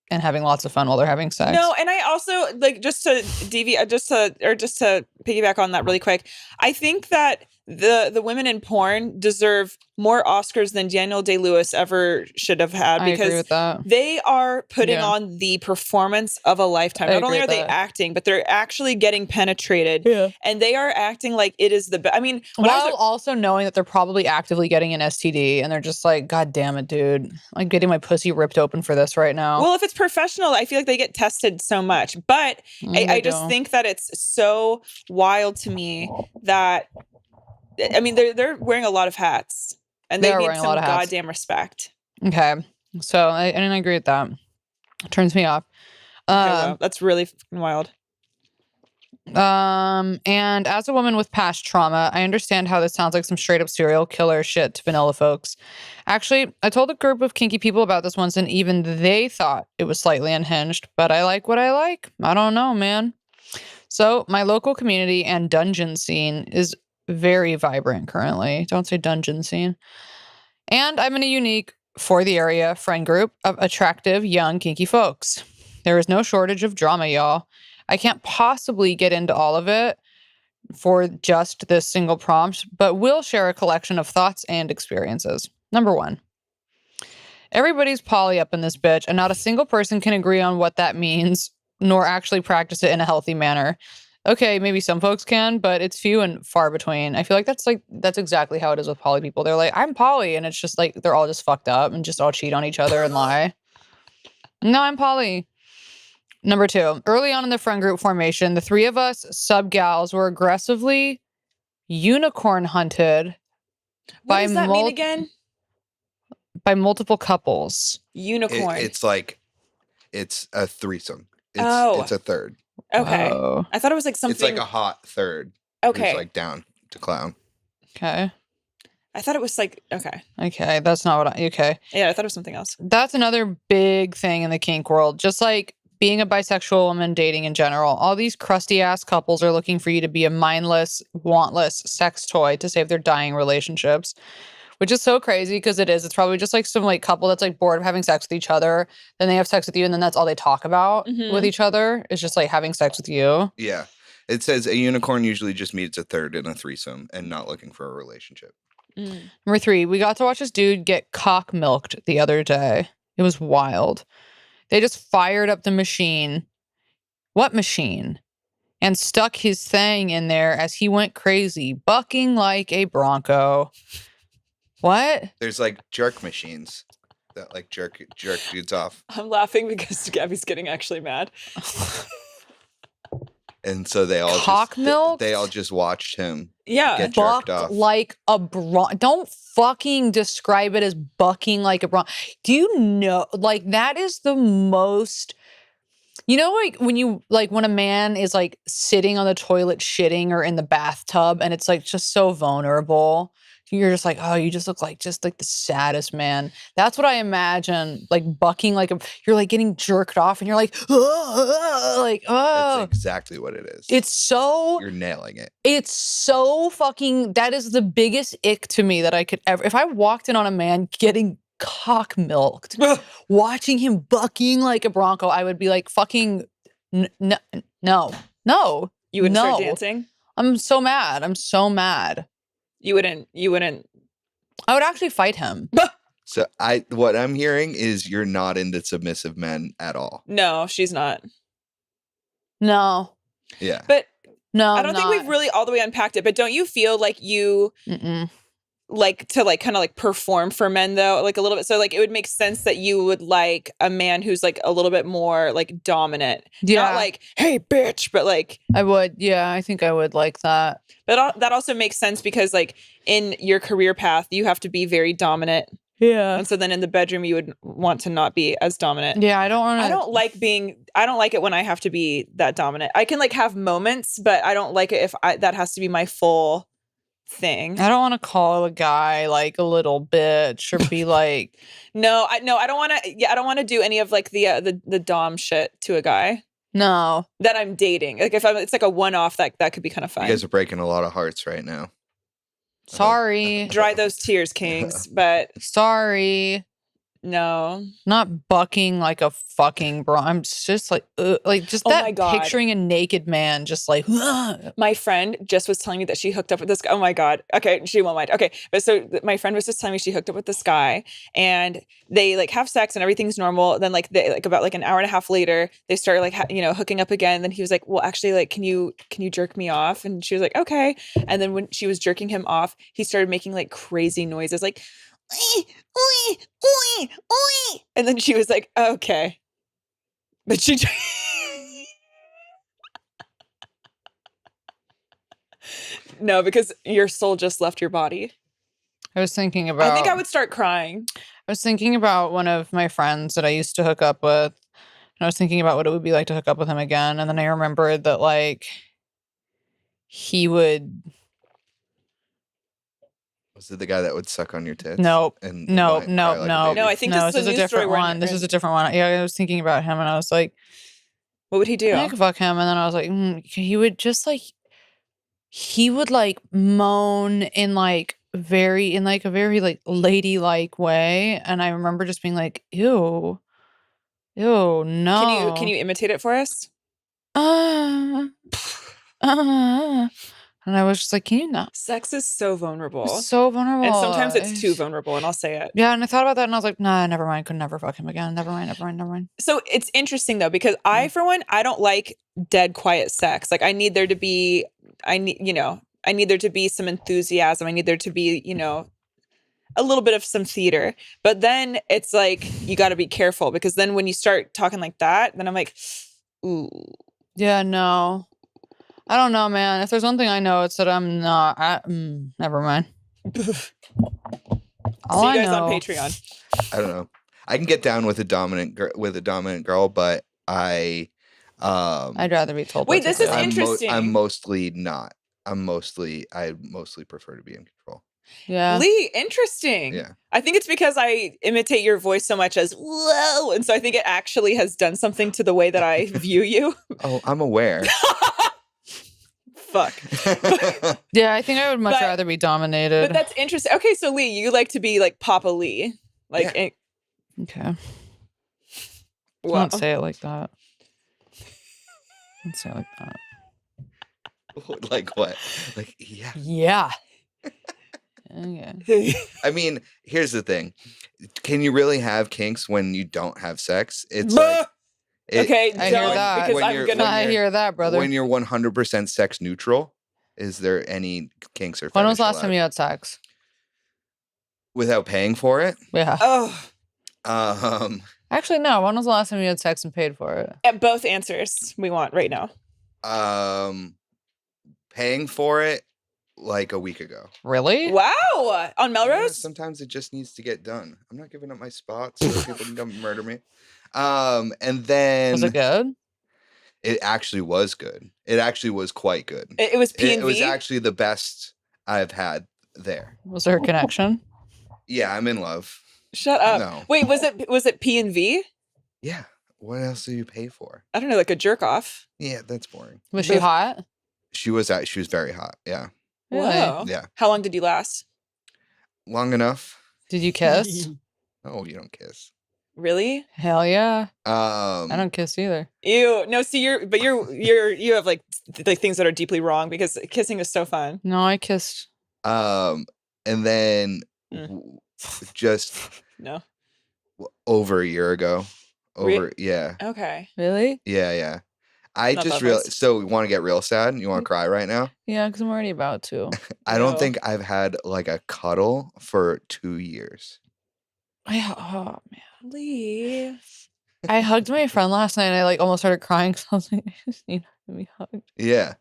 and having lots of fun while they're having sex. No, and I also just to piggyback on that really quick. I think that the women in porn deserve more Oscars than Daniel Day-Lewis ever should have had, I agree because with that. they are putting Yeah. on the performance of a lifetime. I Not only agree are with they that. acting, but they're actually getting penetrated. Yeah. And they are acting like it is the best. I mean, when I was While also knowing that they're probably actively getting an STD and they're just like, God damn it, dude. I'm getting my pussy ripped open for this right now. well, if it's professional, I feel like they get tested so much. But I just think that it's so wild to me that, I mean, they're wearing a lot of hats, and They they are need wearing a some lot of hats. goddamn respect. Okay. So I agree with that. It turns me off. Okay, wow, that's really fucking wild. And as a woman with past trauma, I understand how this sounds like some straight up serial killer shit to vanilla folks. Actually, I told a group of kinky people about this once, and even they thought it was slightly unhinged, but I like what I like. I don't know, man. So, my local community and dungeon scene is very vibrant currently. Don't say dungeon scene. And I'm in a unique, for the area, friend group of attractive, young, kinky folks. There is no shortage of drama, y'all. I can't possibly get into all of it for just this single prompt, but we'll share a collection of thoughts and experiences. Number one, everybody's poly up in this bitch, and not a single person can agree on what that means, nor actually practice it in a healthy manner. Okay, maybe some folks can, but it's few and far between. I feel like that's exactly how it is with poly people. They're like, I'm poly, and it's just like they're all just fucked up and just all cheat on each other and lie. No, I'm poly. Number two, early on in the friend group formation, the three of us sub gals were aggressively unicorn hunted What by does that mean again? by multiple couples. Unicorn. It's like it's a threesome. Oh. It's a third. Okay. Whoa. I thought it was like something. It's like a hot third. Okay. Who's like down to clown. Okay. I thought it was like, okay. Okay, that's not what okay. Yeah, I thought it was something else. That's another big thing in the kink world. Just like being a bisexual woman dating in general, all these crusty ass couples are looking for you to be a mindless, wantless sex toy to save their dying relationships, which is so crazy because it is. It's probably just like some like couple that's like bored of having sex with each other. Then they have sex with you, and then that's all they talk about with each other is just like having sex with you. Yeah. It says a unicorn usually just meets a third in a threesome and not looking for a relationship. Number three, we got to watch this dude get cock milked the other day. It was wild. They just fired up the machine. What machine? And stuck his thing in there as he went crazy, bucking like a bronco. What? There's like jerk machines that like jerk dudes off. I'm laughing because Gabby's getting actually mad. And so they all Cock milk? They all just watched him Yeah. get jerked Bucked off. like a bronco. Don't fucking describe it as bucking like a bronco. Do you know, like, that is the most, you know, like when a man is like sitting on the toilet shitting or in the bathtub and it's like just so vulnerable. You're just like, oh, you just look like the saddest man. That's what I imagine, like bucking like you're like getting jerked off and you're like, like, oh. That's exactly what it is. It's so You're nailing it. It's so fucking, that is the biggest ick to me that I could ever, if I walked in on a man getting cock milked, watching him bucking like a bronco, I would be like, fucking, no. You wouldn't no. start dancing? I'm so mad. I'm so mad. You wouldn't. I would actually fight him. So what I'm hearing is you're not into submissive men at all. No, she's not. No. Yeah. But No, I don't think we've really all the way unpacked it. But don't you feel like you like to like kind of like perform for men though, like a little bit? So like it would make sense that you would like a man who's like a little bit more like dominant. Yeah. Not like, hey, bitch, but like. I would. Yeah, I think I would like that. But that also makes sense because like in your career path, you have to be very dominant. Yeah. And so then in the bedroom, you would want to not be as dominant. Yeah, I don't want to. I don't like it when I have to be that dominant. I can like have moments, but I don't like it if that has to be my full thing. I don't want to call a guy like a little bitch or be like, I don't want to. Yeah, I don't want to do any of like the dom shit to a guy no. that I'm dating. Like it's like a one-off that could be kind of fun. You guys are breaking a lot of hearts right now. Sorry. Dry those tears, kings. But Sorry. no, Not bucking like a fucking bro. I'm just like just Oh that my God. picturing a naked man just like my friend just was telling me that she hooked up with this guy. Oh my God. Okay, she won't mind. Okay, but so my friend was just telling me she hooked up with this guy, and they like have sex and everything's normal. Then like they like about like an hour and a half later, they started like hooking up again. Then he was like, "Well, actually, like, can you jerk me off?" And she was like, "Okay." And then when she was jerking him off, he started making like crazy noises, like. And then she was like, okay. But she no, because your soul just left your body. I was thinking about I think I would start crying. I was thinking about one of my friends that I used to hook up with. And I was thinking about what it would be like to hook up with him again. And then I remembered that like he would Was it the guy that would suck on your tits? Nope. And No, cry no, like a no. baby? No, I think no, this is a a news different story where one. This is a different one. Yeah, I was thinking about him and I was like, What would he do? I could fuck him. And then I was like, he would just like, he would like moan in like a very like ladylike way. And I remember just being like, ew, no. Can you imitate it for us? Uh, and I was just like, can you not? Sex is so vulnerable. So vulnerable. And sometimes it's too vulnerable, and I'll say it. Yeah, and I thought about that and I was like, nah, never mind. Could never fuck him again. Never mind. So it's interesting though, because I, for one, I don't like dead quiet sex. Like I need there to be some enthusiasm. I need there to be, a little bit of some theater. But then it's like, you got to be careful because then when you start talking like that, then I'm like, ooh. Yeah, no. I don't know, man. If there's one thing I know, it's that I'm not. Never mind. All See I you guys know, on Patreon. I don't know. I can get down with a dominant girl, but I'd rather be told. Wait, what this to is do. interesting. I'm mostly not. I mostly prefer to be in control. Yeah. Lee, interesting. Yeah. I think it's because I imitate your voice so much as whoa. And so I think it actually has done something to the way that I view you. Oh, I'm aware. Fuck. Yeah, I think I would much But- rather be dominated. But that's interesting. Okay, so Lee, you like to be like Papa Lee. Like, Yeah. Okay. wow. Don't say it like that. Don't say it like that. Like what? Like, yeah. Yeah. Okay. I mean, here's the thing. Can you really have kinks when you don't have sex? It's Bah! like Okay, I hear don't that. because When I'm you're- gonna. I hear that, brother. when you're 100% sex neutral. Is there any kinks or When was fetish the last time allowed? you had sex? Without paying for it? Yeah. Oh, Actually, no. When was the last time you had sex and paid for it? at both answers we want right now. Paying for it like a week ago. Really? Wow, on Yeah, Melrose. sometimes it just needs to get done. I'm not giving up my spot so people can come murder me. And then Was it good? it actually was good. It actually was quite good. It was P It and was V. actually the best I've had there. Was there a connection? Yeah, I'm in love. Shut up. No. Wait, was it P and V? Yeah. What else do you pay for? I don't know, like a jerk off. Yeah, that's boring. Was she hot? She was very hot. Yeah. Really? Whoa. Yeah. How long did you last? Long enough. Did you kiss? Oh, you don't kiss. Really? Hell yeah. I I don't kiss either. Ew. No, see, you have like things that are deeply wrong because kissing is so fun. No, I kissed. and then Mm. just No. over a year ago. Re- Yeah. Okay. Really? Yeah. I Not just that realized. fast. So you want to get real sad? You want to cry right now? Yeah, because I'm already about to. I don't No. think I've had like a cuddle for 2 years. Oh man. Lee. I hugged my friend last night and I like almost started crying because I was like, I just need to be hugged. Yeah.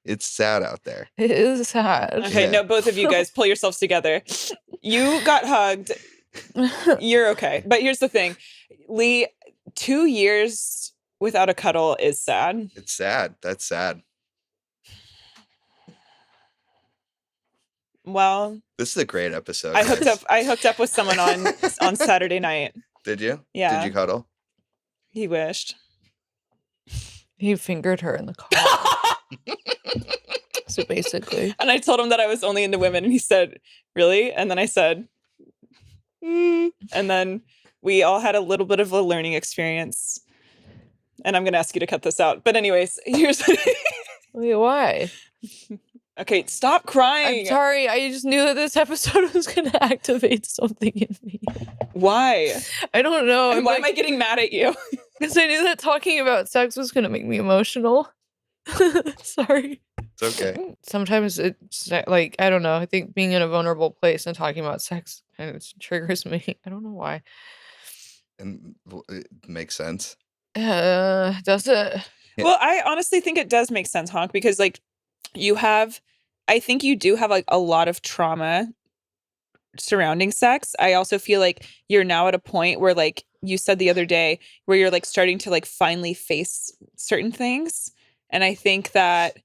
It's sad out there. It is sad. Okay, Yeah. no, both of you guys pull yourselves together. You got hugged. You're okay. But here's the thing. Lee, 2 years without a cuddle is sad. It's sad. That's sad. Well, This is a great episode. I hooked guys. up with someone on Saturday night. Did you? Yeah. Did you cuddle? He wished. He fingered her in the car. So basically. And I told him that I was only into women, and he said, "Really?" And then I said, And then we all had a little bit of a learning experience. And I'm going to ask you to cut this out. But anyways, here's Wait, why? okay. Stop crying. I'm sorry. I just knew that this episode was going to activate something in me. Why? I don't know. And why am I getting mad at you? Because I knew that talking about sex was going to make me emotional. Sorry. It's okay. Sometimes it's like, I don't know. I think being in a vulnerable place and talking about sex kind of triggers me. I don't know why. And it makes sense. Does it? Yeah. Well, I honestly think it does make sense, Honk, because like I think you do have like a lot of trauma surrounding sex. I also feel like you're now at a point where, like you said the other day, where you're like starting to like finally face certain things. And I think that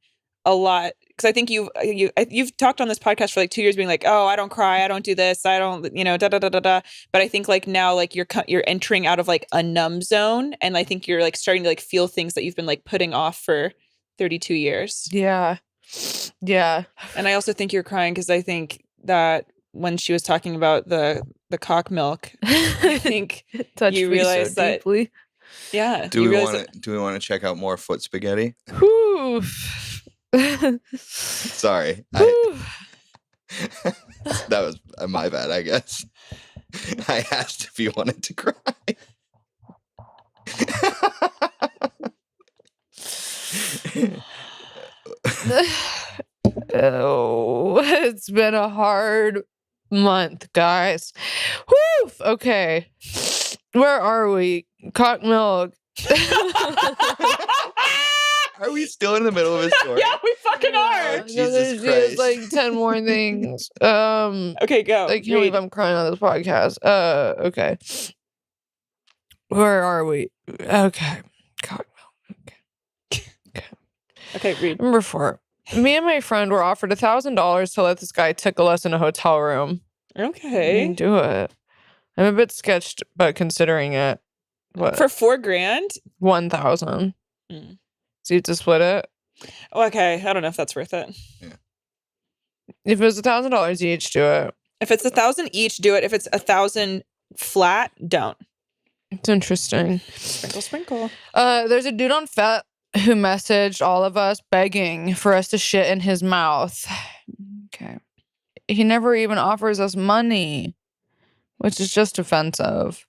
a lot, because I think you've talked on this podcast for like 2 years being like, oh, I don't cry, I don't do this, I don't, da da da da da. But I think like now like you're entering out of like a numb zone, and I think you're like starting to like feel things that you've been like putting off for 32 years. Yeah. Yeah. And I also think you're crying because I think that when she was talking about the cock milk, I think you realize so that deeply. yeah. Do we want to check out more foot spaghetti? Whew. Sorry. That was my bad, I guess. I asked if you wanted to cry. Oh, it's been a hard month, guys. Whew. Okay. Where are we? Cock milk. Are we still in the middle of a story? Yeah, we fucking are. Oh, No, Jesus there's Christ. like 10 more things. Okay, go. I can't believe I'm crying on this podcast. Okay. Where are we? Okay. Cock milk. Okay, read. Number 4. Me and my friend were offered $1,000 to let this guy tickle us in a hotel room. I Okay. didn't do it. I'm a bit sketched, but considering it, what? For $4,000? 1,000. Mm. So you have to split it. Okay, I don't know if that's worth it. If it was $1,000 each, do it. If it's 1,000 each, do it. If it's 1,000 flat, don't. It's interesting. Sprinkle, sprinkle. There's a dude on Fet who messaged all of us begging for us to shit in his mouth. Okay. He never even offers us money, which is just offensive.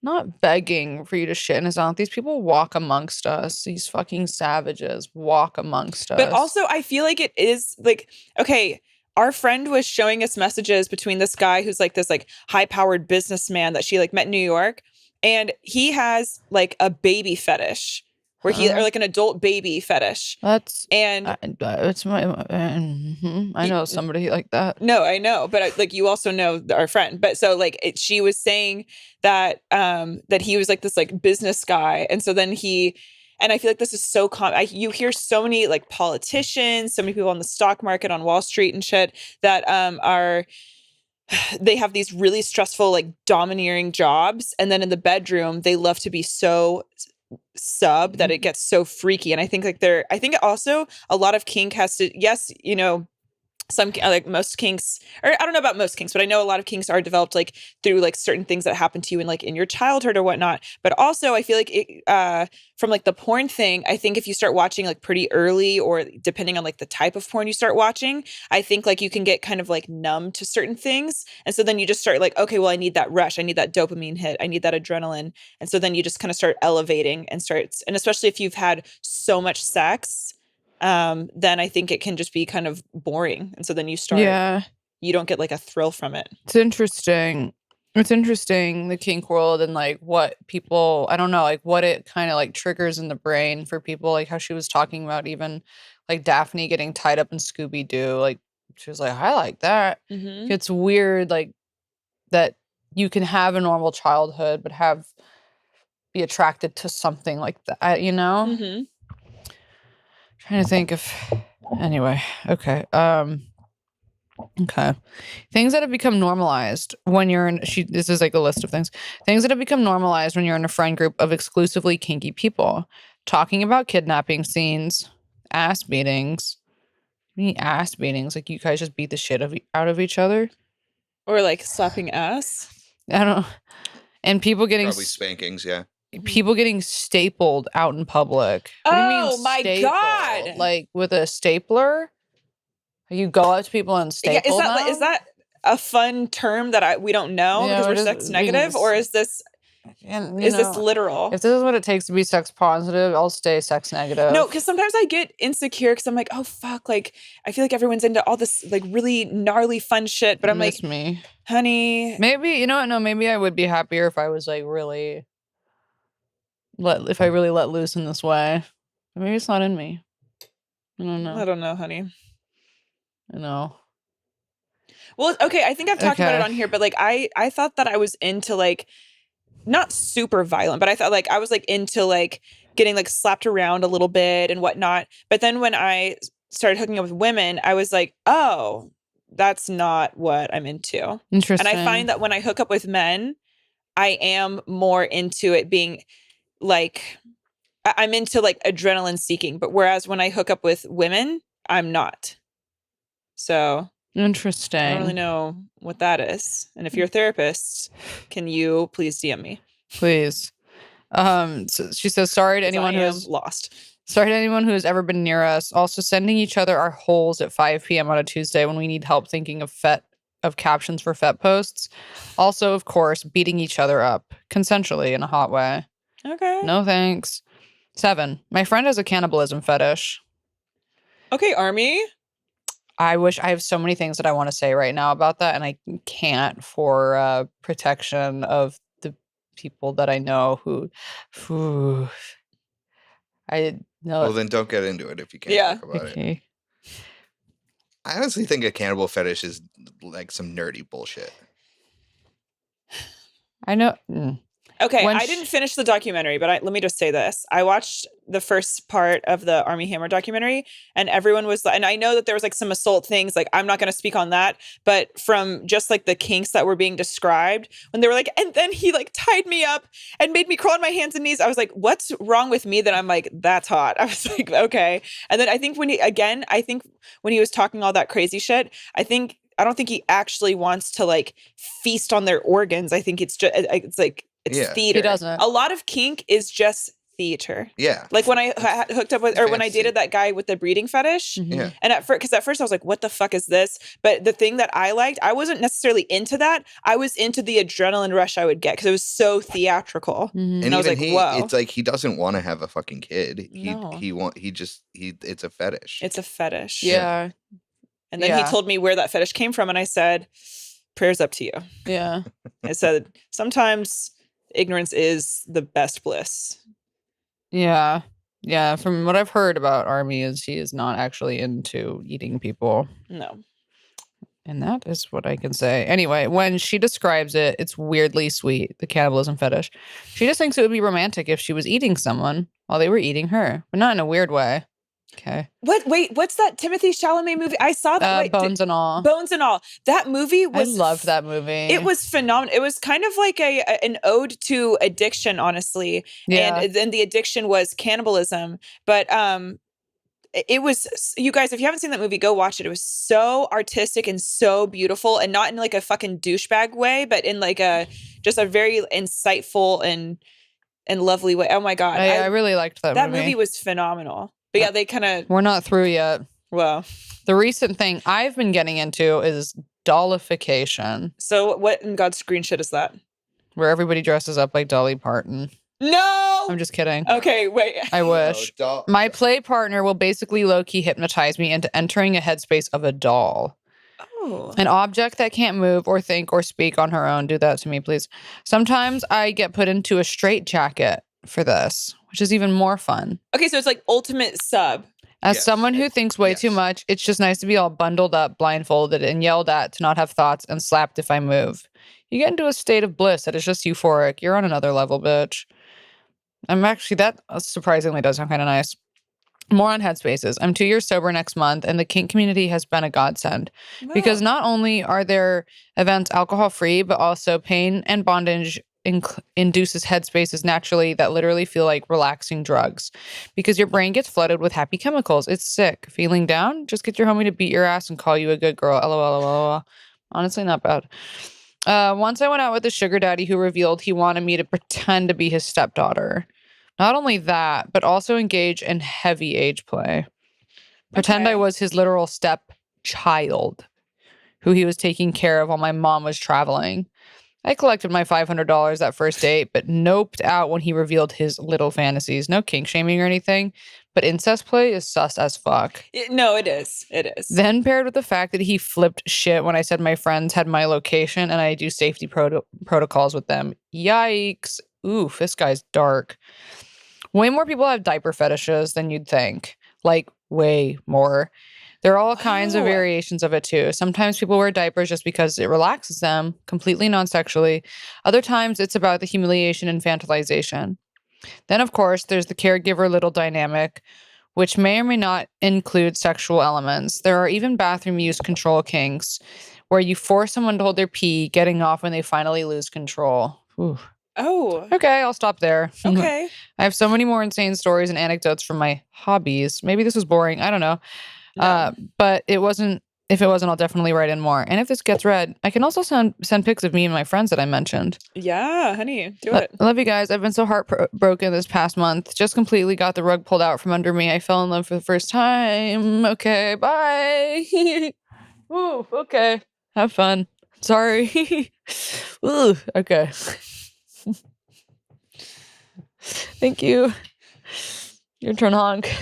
Not begging for you to shit in his mouth. These people walk amongst us. These fucking savages walk amongst us. But also, I feel like it is like, okay, our friend was showing us messages between this guy who's like this like high-powered businessman that she like met in New York, and he has like a baby fetish where he or like an adult baby fetish. That's and it's my. I know somebody like that. No, I know, but like you also know our friend. But so like she was saying that that he was like this like business guy, and so then and I feel like this is so common. You hear so many like politicians, so many people on the stock market, on Wall Street and shit that they have these really stressful, like domineering jobs. And then in the bedroom, they love to be so sub that it gets so freaky. And I think like I think also a lot of kink has to, yes, you know, some like most kinks, or I don't know about most kinks, but I know a lot of kinks are developed like through like certain things that happen to you in your childhood or whatnot. But also I feel like it, from like the porn thing, I think if you start watching like pretty early, or depending on like the type of porn you start watching, I think like you can get kind of like numb to certain things. And so then you just start like, okay, well, I need that rush. I need that dopamine hit. I need that adrenaline. And so then you just kind of start elevating and especially if you've had so much sex, then I think it can just be kind of boring. And so then you don't get like a thrill from it. It's interesting. It's interesting, the kink world, and like what people, I don't know, like what it kind of like triggers in the brain for people, like how she was talking about even like Daphne getting tied up in Scooby-Doo. Like she was like, I like that. Mm-hmm. It's weird, like that you can have a normal childhood, but be attracted to something like that, you know? Mm-hmm. Trying to think anyway. Okay. Okay. Things that have become normalized when you're in this is like a list of things. Things that have become normalized when you're in a friend group of exclusively kinky people. Talking about kidnapping scenes, ass beatings. Ass beatings, like you guys just beat the shit out of each other. Or like slapping ass. I don't. And people getting probably spankings, yeah. People getting stapled out in public. What do you mean Oh my stapled? God. Like with a stapler? You go up to people and staple them? Is that a fun term that we don't know because we're sex negative, or is this this literal? If this is what it takes to be sex positive, I'll stay sex negative. No, because sometimes I get insecure because I'm like, oh fuck, like I feel like everyone's into all this like really gnarly fun shit, but I'm like, me, honey, maybe you know what? No, maybe I would be happier if I was like really if I really let loose in this way. But maybe it's not in me. I don't know, honey. I know. Well, okay, I think I've talked about it on here, but like I thought that I was into like not super violent, but I thought like I was like into like getting like slapped around a little bit and whatnot. But then when I started hooking up with women, I was like, oh, that's not what I'm into. Interesting. And I find that when I hook up with men, I am more into it being like, I'm into like adrenaline seeking. But whereas when I hook up with women, I'm not. So Interesting. I don't really know what that is. And if you're a therapist, can you please DM me? Please. So she says, sorry to 'Cause anyone I who am has lost. sorry to anyone who has ever been near us. Also sending each other our holes at 5 p.m. on a Tuesday when we need help thinking of captions for fet posts. Also, of course, beating each other up consensually in a hot way. Okay. No thanks. 7. My friend has a cannibalism fetish. Okay, Army. I wish I have so many things that I want to say right now about that, and I can't for protection of the people that I know who I know. Well, then don't get into it if you can't Yeah. talk about it. Okay. I honestly think a cannibal fetish is like some nerdy bullshit. I know. Okay, When I didn't finish the documentary, but let me just say this. I watched the first part of the Army Hammer documentary, and everyone was, and I know that there was like some assault things, like I'm not going to speak on that, but from just like the kinks that were being described, when they were like, and then he like tied me up and made me crawl on my hands and knees, I was like, what's wrong with me that I'm like, that's hot. I was like, okay. And then I think when he was talking all that crazy shit, I don't think he actually wants to like feast on their organs. I think it's just, it's like, it's Yeah. theater. He doesn't. A lot of kink is just theater. Yeah. Like when I hooked up with, or when I Fantasy. dated that guy with the breeding fetish. Mhm. Yeah. And at first I was like, what the fuck is this? But the thing that I liked, I wasn't necessarily into that. I was into the adrenaline rush I would get because it was so theatrical. Mhm. And I was even like, whoa. it's like he doesn't want to have a fucking kid. No. It's a fetish. It's a fetish. Yeah. And then Yeah. he told me where that fetish came from. And I said, prayers up to you. Yeah. I said, sometimes ignorance is the best bliss. Yeah. Yeah. From what I've heard about Army is he is not actually into eating people. No. And that is what I can say. Anyway, when she describes it, it's weirdly sweet, the cannibalism fetish. She just thinks it would be romantic if she was eating someone while they were eating her, but not in a weird way. Okay. Wait, what's that Timothée Chalamet movie? I saw that. Wait, Bones and All. Bones and All. That movie was. I loved that movie. It was phenomenal. It was kind of like an ode to addiction, honestly. Yeah. And then the addiction was cannibalism. But it was, you guys, if you haven't seen that movie, go watch it. It was so artistic and so beautiful, and not in like a fucking douchebag way, but in like just a very insightful and lovely way. Oh my God. I really liked that movie. That movie was phenomenal. But yeah, they kind of. We're not through yet. Well. The recent thing I've been getting into is dollification, So what in God's green shit is that? where everybody dresses up like Dolly Parton. No. I'm just kidding. Okay, wait. I wish. No, My play partner will basically low-key hypnotize me into entering a headspace of a doll. Oh. An object that can't move or think or speak on her own. Do that to me, please. Sometimes I get put into a straitjacket for this, which is even more fun. Okay, so it's like ultimate sub. As Yes. someone who thinks way too Yes. much, it's just nice to be all bundled up, blindfolded, and yelled at to not have thoughts and slapped if I move. You get into a state of bliss that is just euphoric. You're on another level, bitch. I'm actually, that surprisingly does sound kind of nice. More on Headspaces. I'm 2 years sober next month, and the kink community has been a godsend. Because not only are their events alcohol-free, but also pain and bondage induces headspaces naturally that literally feel like relaxing drugs. Because your brain gets flooded with happy chemicals. It's sick. Feeling down? Just get your homie to beat your ass and call you a good girl. LOL. Honestly, not bad. Once I went out with a sugar daddy who revealed he wanted me to pretend to be his stepdaughter. Not only that, but also engage in heavy age play. Pretend I Okay. was his literal stepchild, who he was taking care of while my mom was traveling. I collected my $500 that first date, but noped out when he revealed his little fantasies. No kink shaming or anything, but incest play is sus as fuck. No, it is. It is. Then paired with the fact that he flipped shit when I said my friends had my location and I do safety protocols with them. Yikes. Oof, this guy's dark. Way more people have diaper fetishes than you'd think. Like, way more. There are all kinds of Wow. variations of it too. Sometimes people wear diapers just because it relaxes them, completely non-sexually. Other times it's about the humiliation and infantilization. Then, of course, there's the caregiver little dynamic, which may or may not include sexual elements. There are even bathroom use control kinks where you force someone to hold their pee, getting off when they finally lose control. Ooh. Oh, Okay, I'll stop there. okay. I have so many more insane stories and anecdotes from my hobbies. Maybe this was boring. I don't know. No. But it wasn't. If it wasn't, I'll definitely write in more. And if this gets read, I can also send pics of me and my friends that I mentioned. Yeah, honey, do I it. love you guys. I've been so heartbroken this past month. Just completely got the rug pulled out from under me. I fell in love for the first time. Okay, bye. Ooh, okay. Have fun. Sorry. Ooh, okay. Thank you. Your turn, Honk.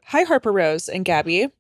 Hi, Harper-Rose and Gabby.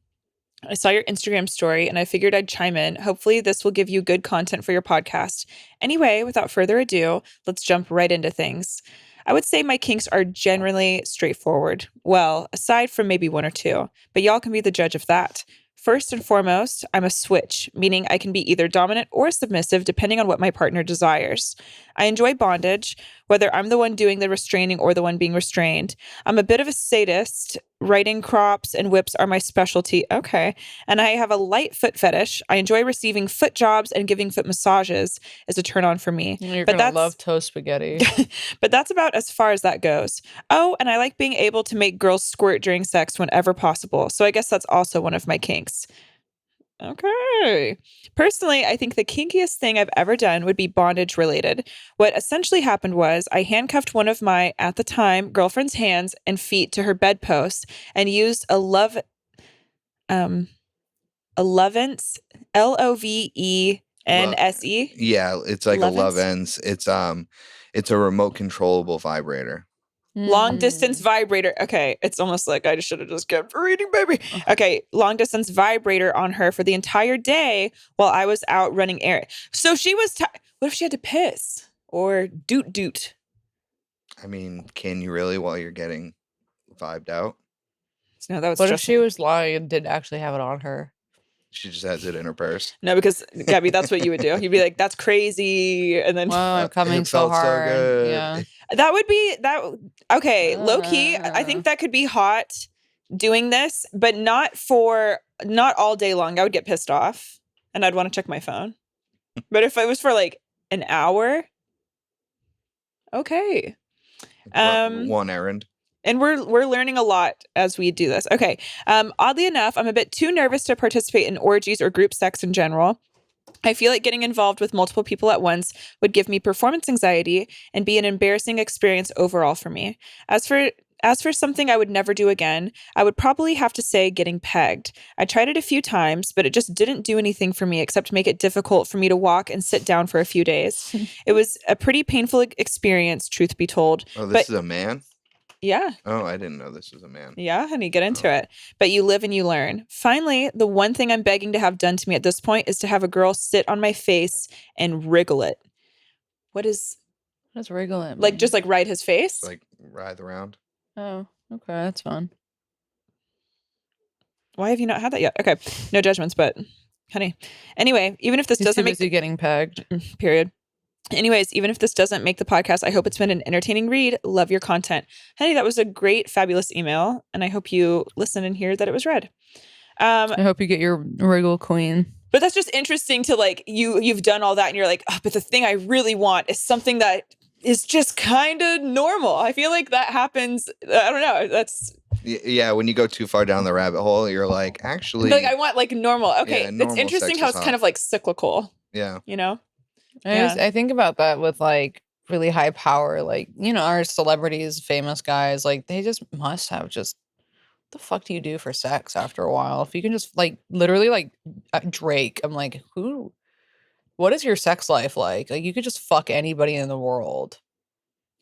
I saw your Instagram story and I figured I'd chime in. Hopefully, this will give you good content for your podcast. Anyway, without further ado, let's jump right into things. I would say my kinks are generally straightforward. Well, aside from maybe one or two, but y'all can be the judge of that. First and foremost, I'm a switch, meaning I can be either dominant or submissive depending on what my partner desires. I enjoy bondage, whether I'm the one doing the restraining or the one being restrained. I'm a bit of a sadist. Writing crops and whips are my specialty. Okay. And I have a light foot fetish. I enjoy receiving foot jobs and giving foot massages is a turn on for me. You're But gonna that's love toast spaghetti. but that's about as far as that goes. Oh, and I like being able to make girls squirt during sex whenever possible. So I guess that's also one of my kinks. Okay. Personally, I think the kinkiest thing I've ever done would be bondage related. What essentially happened was I handcuffed one of my, at the time, girlfriend's hands and feet to her bedpost and used a Lovence, Lovense. Yeah, it's like a love Lovence? ends. It's a remote controllable vibrator. Long distance vibrator. Okay, it's almost like I should have just kept reading, baby. Okay, long distance vibrator on her for the entire day while I was out running errands. So she was. What if she had to piss or doot? I mean, can you really while you're getting vibed out? No, that was. What if she was lying and did actually have it on her? She just has it in her purse. No, because Gabby, that's what you would do. You'd be like, "That's crazy," and then Wow, I'm coming It so felt so hard. good. Yeah. that would be that. Okay, low key, I think that could be hot doing this, but not all day long. I would get pissed off and I'd want to check my phone. But if it was for like an hour, okay. One errand. And we're learning a lot as we do this. Okay. Oddly enough, I'm a bit too nervous to participate in orgies or group sex in general. I feel like getting involved with multiple people at once would give me performance anxiety and be an embarrassing experience overall for me. As for something I would never do again, I would probably have to say getting pegged. I tried it a few times, but it just didn't do anything for me except make it difficult for me to walk and sit down for a few days. It was a pretty painful experience, truth be told. Oh, this is a man? Yeah. Oh, I didn't know this was a man. Yeah, honey, get into it. But you live and you learn. Finally, the one thing I'm begging to have done to me at this point is to have a girl sit on my face and wriggle it. What does wriggle it? like just like ride his face? Like writhe around. Oh, okay, that's fun. Why have you not had that yet? Okay, no judgments, but honey. Anyway, even if this He's doesn't too make busy getting pegged. period. Anyways, even if this doesn't make the podcast, I hope it's been an entertaining read. Love your content. Honey, that was a great, fabulous email. And I hope you listen and hear that it was read. I hope you get your wriggle queen. But that's just interesting to like, you've done all that and you're like, oh, but the thing I really want is something that is just kind of normal. I feel like that happens. I don't know. That's. Yeah, when you go too far down the rabbit hole, you're like, actually. Like, I want like normal. Okay. Yeah, normal it's interesting sex how is it's kind of like cyclical. Yeah. You know? I think about that with like really high power, like, you know, our celebrities, famous guys, like they just must have just what the fuck do you do for sex after a while? If you can just like literally like Drake, I'm like, what is your sex life like? Like you could just fuck anybody in the world.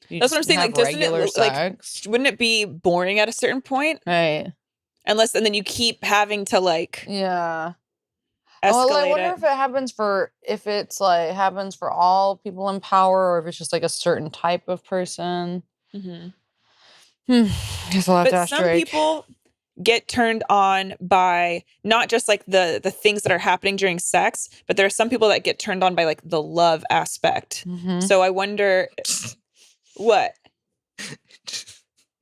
That's what I'm saying. Like, doesn't it like, wouldn't it be boring at a certain point? Right. And then you keep having to like, yeah. escalate Well, I wonder it. if it happens if it's like happens for all people in power or if it's just like a certain type of person. Mm-hmm. Guess I'll have to But ask some Drake. people get turned on by not just like the things that are happening during sex, but there are some people that get turned on by like the love aspect. Mhm. So I wonder what?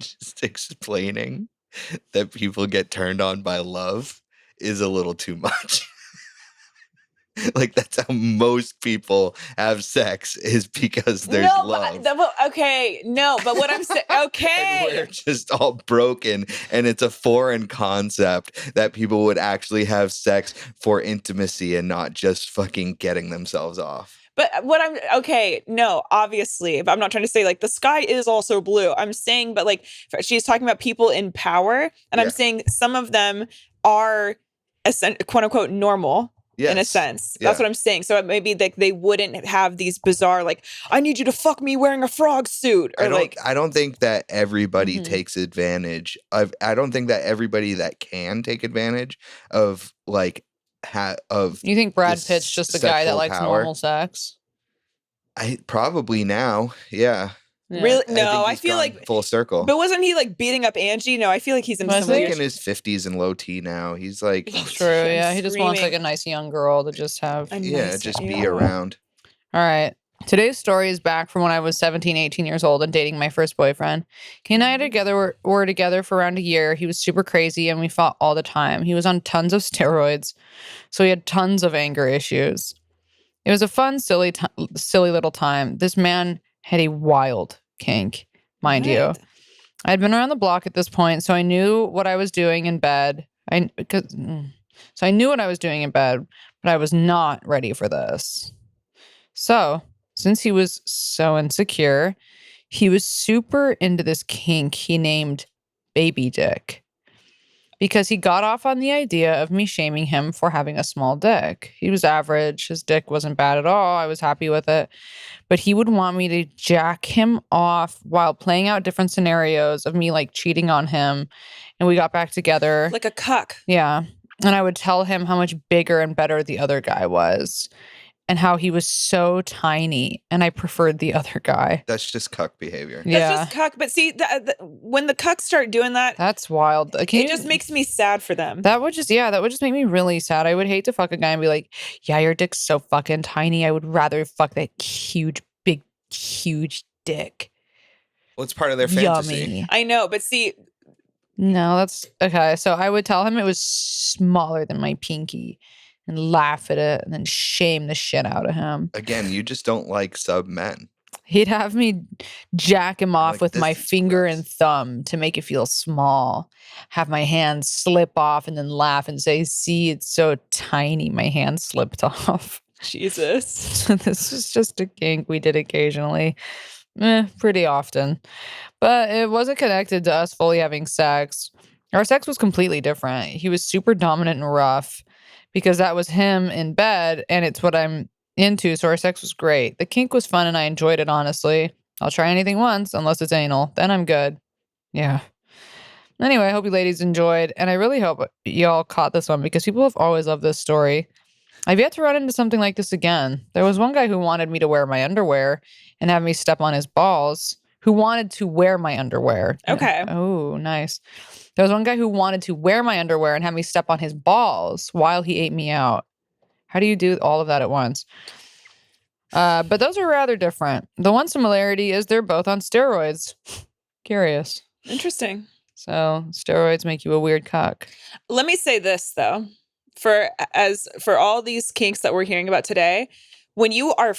Just explaining that people get turned on by love is a little too much. Like that's how most people have sex is because there's love. Okay, no, but what I'm saying, And okay. we're just all broken, and it's a foreign concept that people would actually have sex for intimacy and not just fucking getting themselves off. But no, obviously, but I'm not trying to say like the sky is also blue. I'm saying, but like she's talking about people in power, and I'm Yeah. saying some of them are quote unquote normal. In a Yes. sense, Yeah. that's what I'm saying. So it may be like they wouldn't have these bizarre, like, I need you to fuck me wearing a frog suit, or I don't think that everybody Mhm. takes advantage of. I don't think that everybody that can take advantage of like of. You think Brad this Pitt's just a guy that sexual likes power. normal sex? I probably now, yeah. Yeah. really, I no, think I he's feel gone like, full circle. but wasn't he like beating up Angie? No, I feel like he's in Was some he? Like weird. in his 50s and low T now. He's like, Oh, True. I'm Yeah, he just wants like screaming. a nice young girl to just have. Nice just young be girl. around. All right. Today's story is back from when I was 17, 18 years old and dating my first boyfriend. He and I were together for around a year. He was super crazy and we fought all the time. He was on tons of steroids, so he had tons of anger issues. It was a fun, silly little time. This man had a wild kink, mind you. What? I had been around the block at this point, so I knew what I was doing in bed. So I knew what I was doing in bed, but I was not ready for this. So, since he was so insecure, he was super into this kink he named baby dick. Because he got off on the idea of me shaming him for having a small dick. He was average. His dick wasn't bad at all. I was happy with it. But he would want me to jack him off while playing out different scenarios of me like cheating on him. And we got back together. Like a cuck. Yeah. And I would tell him how much bigger and better the other guy was and how he was so tiny and I preferred the other guy. That's just cuck behavior. Yeah. That's just cuck. But see, when the cucks start doing that, That's wild. it just makes me sad for them. That would just make me really sad. I would hate to fuck a guy and be like, yeah, your dick's so fucking tiny. I would rather fuck that huge dick. Well, it's part of their fantasy. Yummy. I know, but see, No, that's okay. So I would tell him it was smaller than my pinky and laugh at it and then shame the shit out of him. Again, you just don't like sub men. He'd have me jack him off Like, with this my is finger gross. and thumb to make it feel small. Have my hand slip off and then laugh and say, see, it's so tiny. My hand slipped off. Jesus. So this is just a kink we did occasionally. Pretty often. But it wasn't connected to us fully having sex. Our sex was completely different. He was super dominant and rough because that was him in bed and it's what I'm into, so our sex was great. The kink was fun and I enjoyed it, honestly. I'll try anything once, unless it's anal. Then I'm good. Yeah. Anyway, I hope you ladies enjoyed, and I really hope y'all caught this one because people have always loved this story. I've yet to run into something like this again. There was one guy who wanted me to wear my underwear and have me step on his balls, who wanted to wear my underwear. Okay. Oh, nice. There was one guy who wanted to wear my underwear and have me step on his balls while he ate me out. How do you do all of that at once? But those are rather different. The one similarity is they're both on steroids. Curious. Interesting. So steroids make you a weird cock. Let me say this though, for all these kinks that we're hearing about today, when you are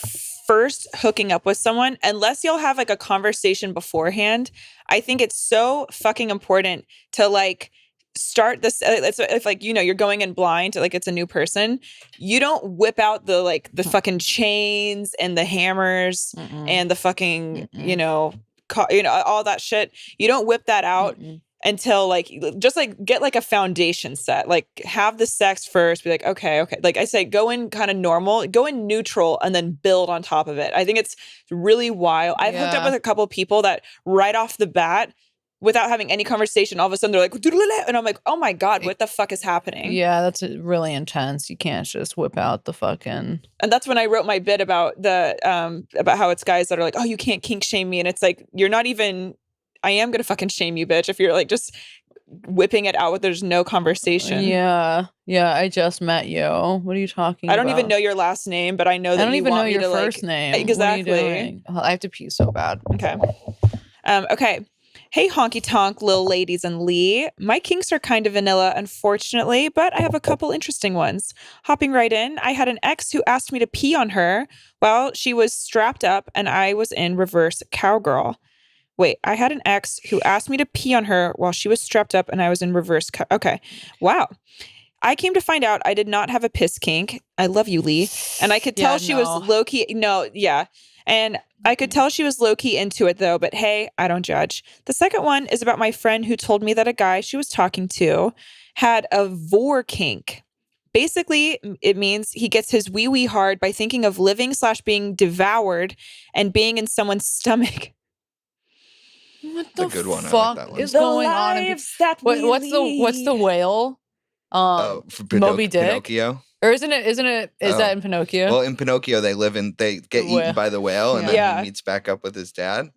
first hooking up with someone, unless you'll have like a conversation beforehand, I think it's so fucking important to like start this. If like, you know, you're going in blind, like it's a new person, you don't whip out the fucking chains and the hammers and the fucking, you know, all that shit. You don't whip that out until like, just like get like a foundation set, like have the sex first, be like, okay. Like I say, go in kind of normal, go in neutral and then build on top of it. I think it's really wild. I've hooked up with a couple of people that right off the bat, without having any conversation, all of a sudden they're like, and I'm like, oh my God, what the fuck is happening? Yeah, that's really intense. You can't just whip out the fucking. And that's when I wrote my bit about about how it's guys that are like, oh, you can't kink shame me. And it's like, you're not even, I am going to fucking shame you, bitch. If you're like just whipping it out with, there's no conversation. Yeah. I just met you. What are you talking about? I don't even know your last name, but I know that I don't you even know want me your to first like, name. Exactly. What are you doing? I have to pee so bad. Okay. Okay. Hey, honky tonk, lil ladies and Lee. My kinks are kind of vanilla, unfortunately, but I have a couple interesting ones. Hopping right in, I had an ex who asked me to pee on her while she was strapped up and I was in reverse cowgirl. Wait, I had an ex who asked me to pee on her while she was strapped up and I was in reverse. Okay. Wow. I came to find out I did not have a piss kink. I love you, Lee. And I could tell Yeah, she was no. low key. No, yeah. And I could tell she was low key into it though, but hey, I don't judge. The second one is about my friend who told me that a guy she was talking to had a vor kink. Basically, it means he gets his wee wee hard by thinking of living/being devoured and being in someone's stomach. What That's a the good one. I like fuck that one. is going on? That What's the whale? Oh, for Moby Dick, Pinocchio. or isn't it? Is that Oh. in Pinocchio? Well, in Pinocchio, they get The eaten whale. by the whale, and Yeah. then Yeah. he meets back up with his dad.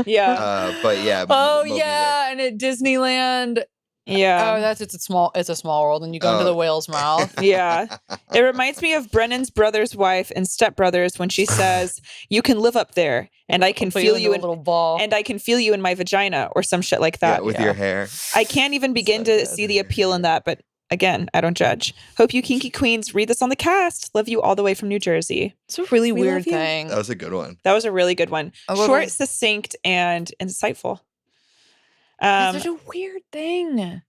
Yeah. But yeah. Oh Moby Dick. yeah, and at Disneyland. Yeah. It's a small world, and you go into Oh. the whale's mouth. Yeah. It reminds me of Brennan's brother's wife in Step Brothers when she says, "You can live up there, and I can Put feel into you a in, little ball. and I can feel you in my vagina," or some shit like Yeah, that. with your hair. I can't even begin So to good. see the appeal in that, but again, I don't judge. Hope you kinky queens read this on the cast. Love you all the way from New Jersey. It's a really We weird love you. thing. That was a good one. That was a really good one. I love Short, it. succinct, and insightful. It's such a weird thing.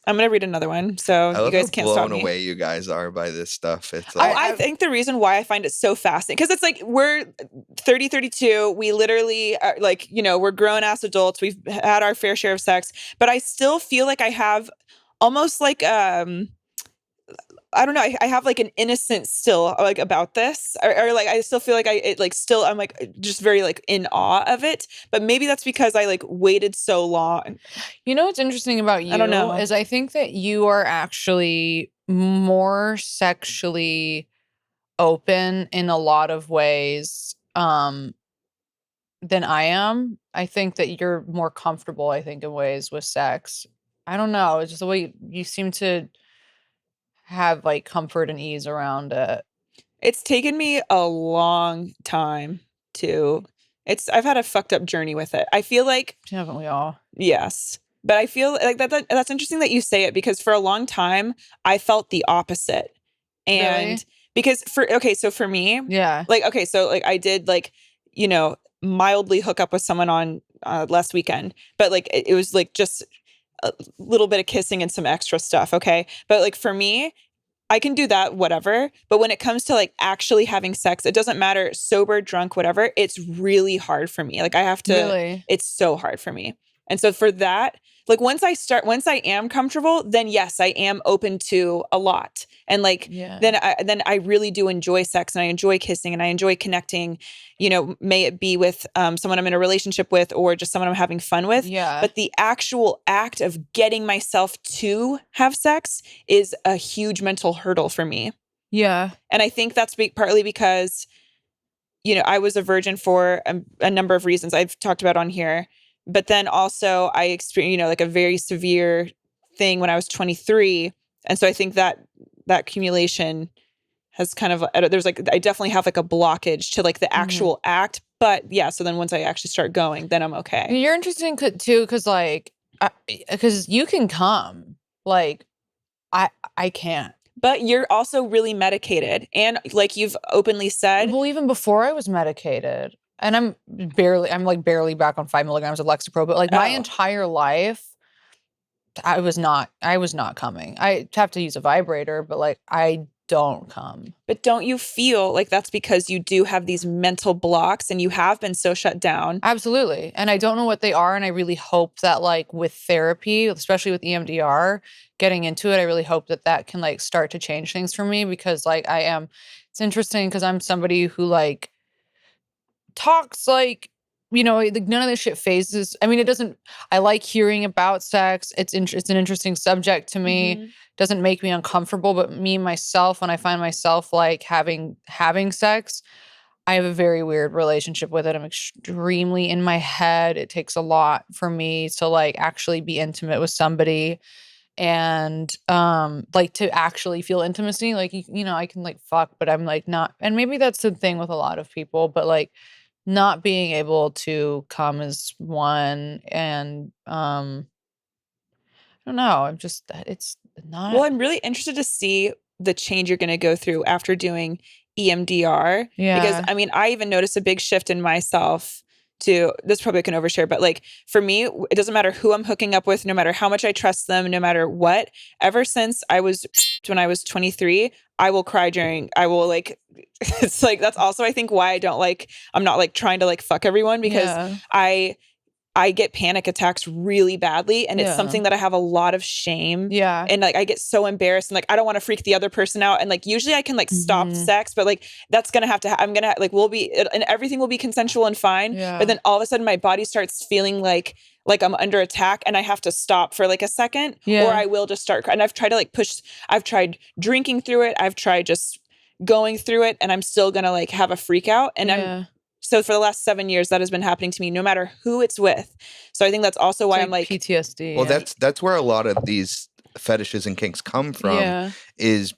I'm gonna read another one, so I you love guys how can't stop blown me. away you guys are by this stuff. It's Oh, like I think the reason why I find it so fascinating, because it's like we're 30, 32. We literally are like, we're grown ass adults. We've had our fair share of sex, but I still feel like I have almost like, I don't know. I have like an innocence still like about this, or like I still feel like I'm like just very like in awe of it. But maybe that's because I like waited so long. You know what's interesting about you? I don't know. Is I think that you are actually more sexually open in a lot of ways than I am. I think that you're more comfortable, I think, in ways with sex. I don't know. It's just the way you seem to have like comfort and ease around it. It's taken me a long time to. I've had a fucked up journey with it. I feel like Haven't we all? yes. But I feel like that's interesting that you say it, because for a long time I felt the opposite. And Really? because so for me, Yeah. I did mildly hook up with someone on last weekend, but like it was like just a little bit of kissing and some extra stuff, okay? But like for me, I can do that, whatever. But when it comes to like actually having sex, it doesn't matter, sober, drunk, whatever. It's really hard for me. Like I have to, Really? it's so hard for me. And so for that, like once I am comfortable, then yes, I am open to a lot. And like, Yeah. then I really do enjoy sex, and I enjoy kissing, and I enjoy connecting, may it be with someone I'm in a relationship with or just someone I'm having fun with. Yeah. But the actual act of getting myself to have sex is a huge mental hurdle for me. Yeah. And I think that's partly because, I was a virgin for a number of reasons I've talked about on here. But then also I experienced, like a very severe thing when I was 23. And so I think that accumulation has kind of, there's like, I definitely have like a blockage to like the actual act. But yeah, so then once I actually start going, then I'm okay. You're interesting too, because like, because you can come, like, I can't. But you're also really medicated. And like you've openly said. Well, even before I was medicated, and I'm like barely back on 5 milligrams of Lexapro, but like my entire life, I was not coming. I have to use a vibrator, but like I don't come. But don't you feel like that's because you do have these mental blocks and you have been so shut down? Absolutely. And I don't know what they are. And I really hope that like with therapy, especially with EMDR, getting into it, I really hope that can like start to change things for me, because like it's interesting because I'm somebody who like talks like, like none of this shit phases. I mean, I like hearing about sex. It's an interesting subject to me. Mhm. Doesn't make me uncomfortable, but me, myself, when I find myself like having sex, I have a very weird relationship with it. I'm extremely in my head. It takes a lot for me to like actually be intimate with somebody, and like to actually feel intimacy. Like, I can like fuck, but I'm like not, and maybe that's the thing with a lot of people, but like not being able to come is one, and I don't know. I'm just it's not. Well, I'm really interested to see the change you're going to go through after doing EMDR. Because Yeah. I mean, I even noticed a big shift in myself to this probably I can overshare, but like for me, it doesn't matter who I'm hooking up with, no matter how much I trust them, no matter what. Ever since when I was 23, I will cry I will like, it's like, that's also, I think why I'm not like trying to like fuck everyone because Yeah. I get panic attacks really badly and it's Yeah. something that I have a lot of shame. Yeah. And like I get so embarrassed and like I don't want to freak the other person out. And like usually I can like stop Mhm. sex, but like that's gonna have to I'm gonna like and everything will be consensual and fine. Yeah. But then all of a sudden my body starts feeling like I'm under attack and I have to stop for like a second, Yeah. or I will just start. And I've tried to like I've tried drinking through it. I've tried just going through it, and I'm still gonna like have a freak out. And so for the last 7 years, that has been happening to me, no matter who it's with. So I think that's also why I'm like PTSD. Well, that's where a lot of these fetishes and kinks come from. Yeah. Is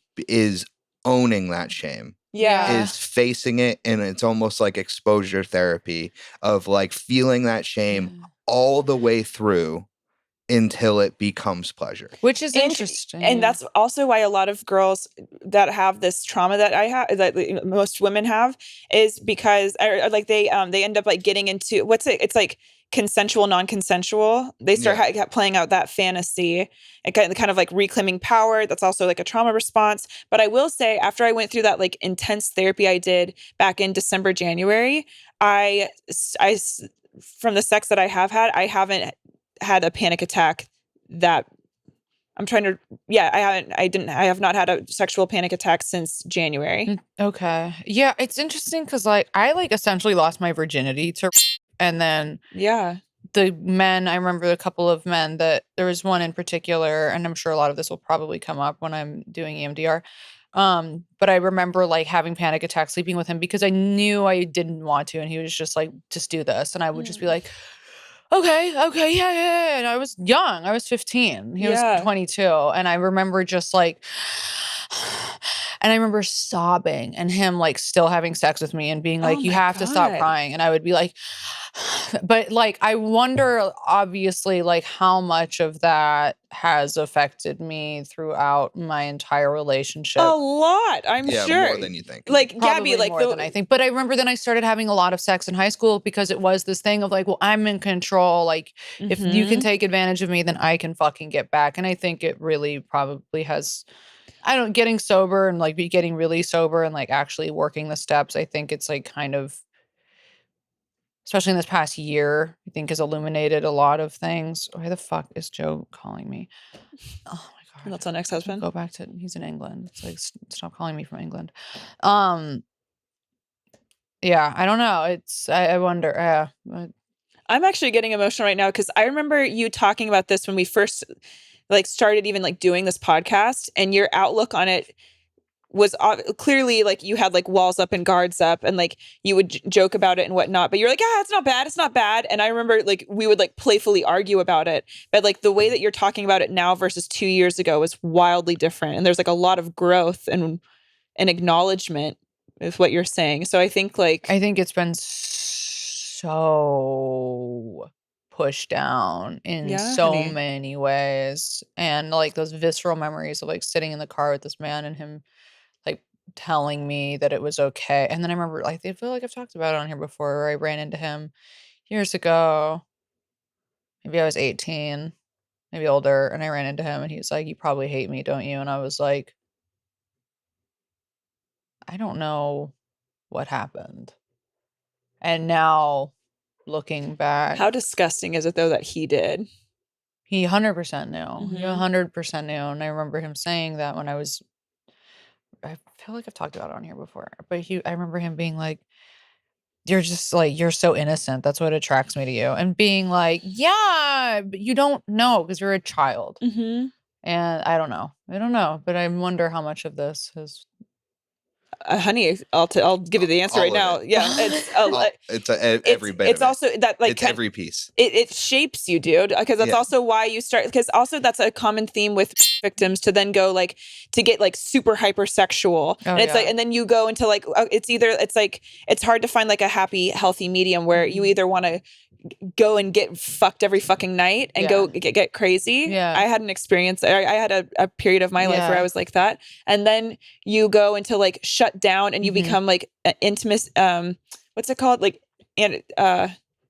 owning that shame. Yeah. Is facing it, and it's almost like exposure therapy of like feeling that shame all the way through until it becomes pleasure. Which is interesting. And that's also why a lot of girls that have this trauma that I have, that most women have, is because or like they end up like getting into it's like consensual, non-consensual. They start playing out that fantasy and kind of like reclaiming power. That's also like a trauma response. But I will say, after I went through that like intense therapy I did back in December, January, I from the sex that I have had, I haven't had a panic attack that I'm trying to, I have not had a sexual panic attack since January. Okay. Yeah, it's interesting because like I like essentially lost my virginity to, and then the men, I remember a couple of men that there was one in particular, and I'm sure a lot of this will probably come up when I'm doing EMDR. But I remember like having panic attacks sleeping with him because I knew I didn't want to, and he was just like, just do this. And I would just be like, okay, yeah. And I was young. I was 15. He was 22. And I remember just like, and I remember sobbing and him like still having sex with me and being like, you have to stop crying. And I would be like, but like, I wonder obviously like how much of that has affected me throughout my entire relationship. A lot, I'm sure. More than you think. Like Probably Gabby, like more than I think. But I remember then I started having a lot of sex in high school because it was this thing of like, well, I'm in control. Like if you can take advantage of me, then I can fucking get back. And I think it really probably has, getting sober and like getting really sober and like actually working the steps. I think it's like kind of, especially in this past year, I think has illuminated a lot of things. Why the fuck is Joe calling me? Oh my God. That's on ex-husband. Go back to, he's in England. It's like, stop calling me from England. Yeah, I don't know. I wonder. I'm actually getting emotional right now because I remember you talking about this when we first like started even like doing this podcast, and your outlook on it was clearly like you had like walls up and guards up, and like you would joke about it and whatnot, but you're like, it's not bad. And I remember like we would like playfully argue about it, but like the way that you're talking about it now versus 2 years ago is wildly different, and there's like a lot of growth and acknowledgement with what you're saying. So I think it's been so pushed down in so many ways, and like those visceral memories of like sitting in the car with this man and him like telling me that it was okay. And then I remember like I feel like I've talked about it on here before, where I ran into him years ago. Maybe I was 18, maybe older, and I ran into him and he was like, you probably hate me, don't you? And I was like, I don't know what happened. And now looking back, how disgusting is it though that he did? He 100% knew. He 100% knew. And I remember him saying that when I feel like I've talked about it on here before, but I remember him being like, you're just like, you're so innocent. That's what attracts me to you. And being like, yeah, but you don't know because you're a child. And I don't know. But I wonder how much of this has. honey, I'll give you the answer All right of now. it. Yeah, Every bit it's of it. also that like It's every piece. it shapes you, dude, because that's Yeah. also why you start, because also that's a common theme with victims to then go like to get like super hypersexual. And it's like, and then you go into like it's like it's hard to find like a happy healthy medium where you either want to go and get fucked every fucking night and go get crazy. Yeah. I had an experience. I had a period of my life where I was like that. And then you go into like shut down and you become like intimate. What's it called? Like, and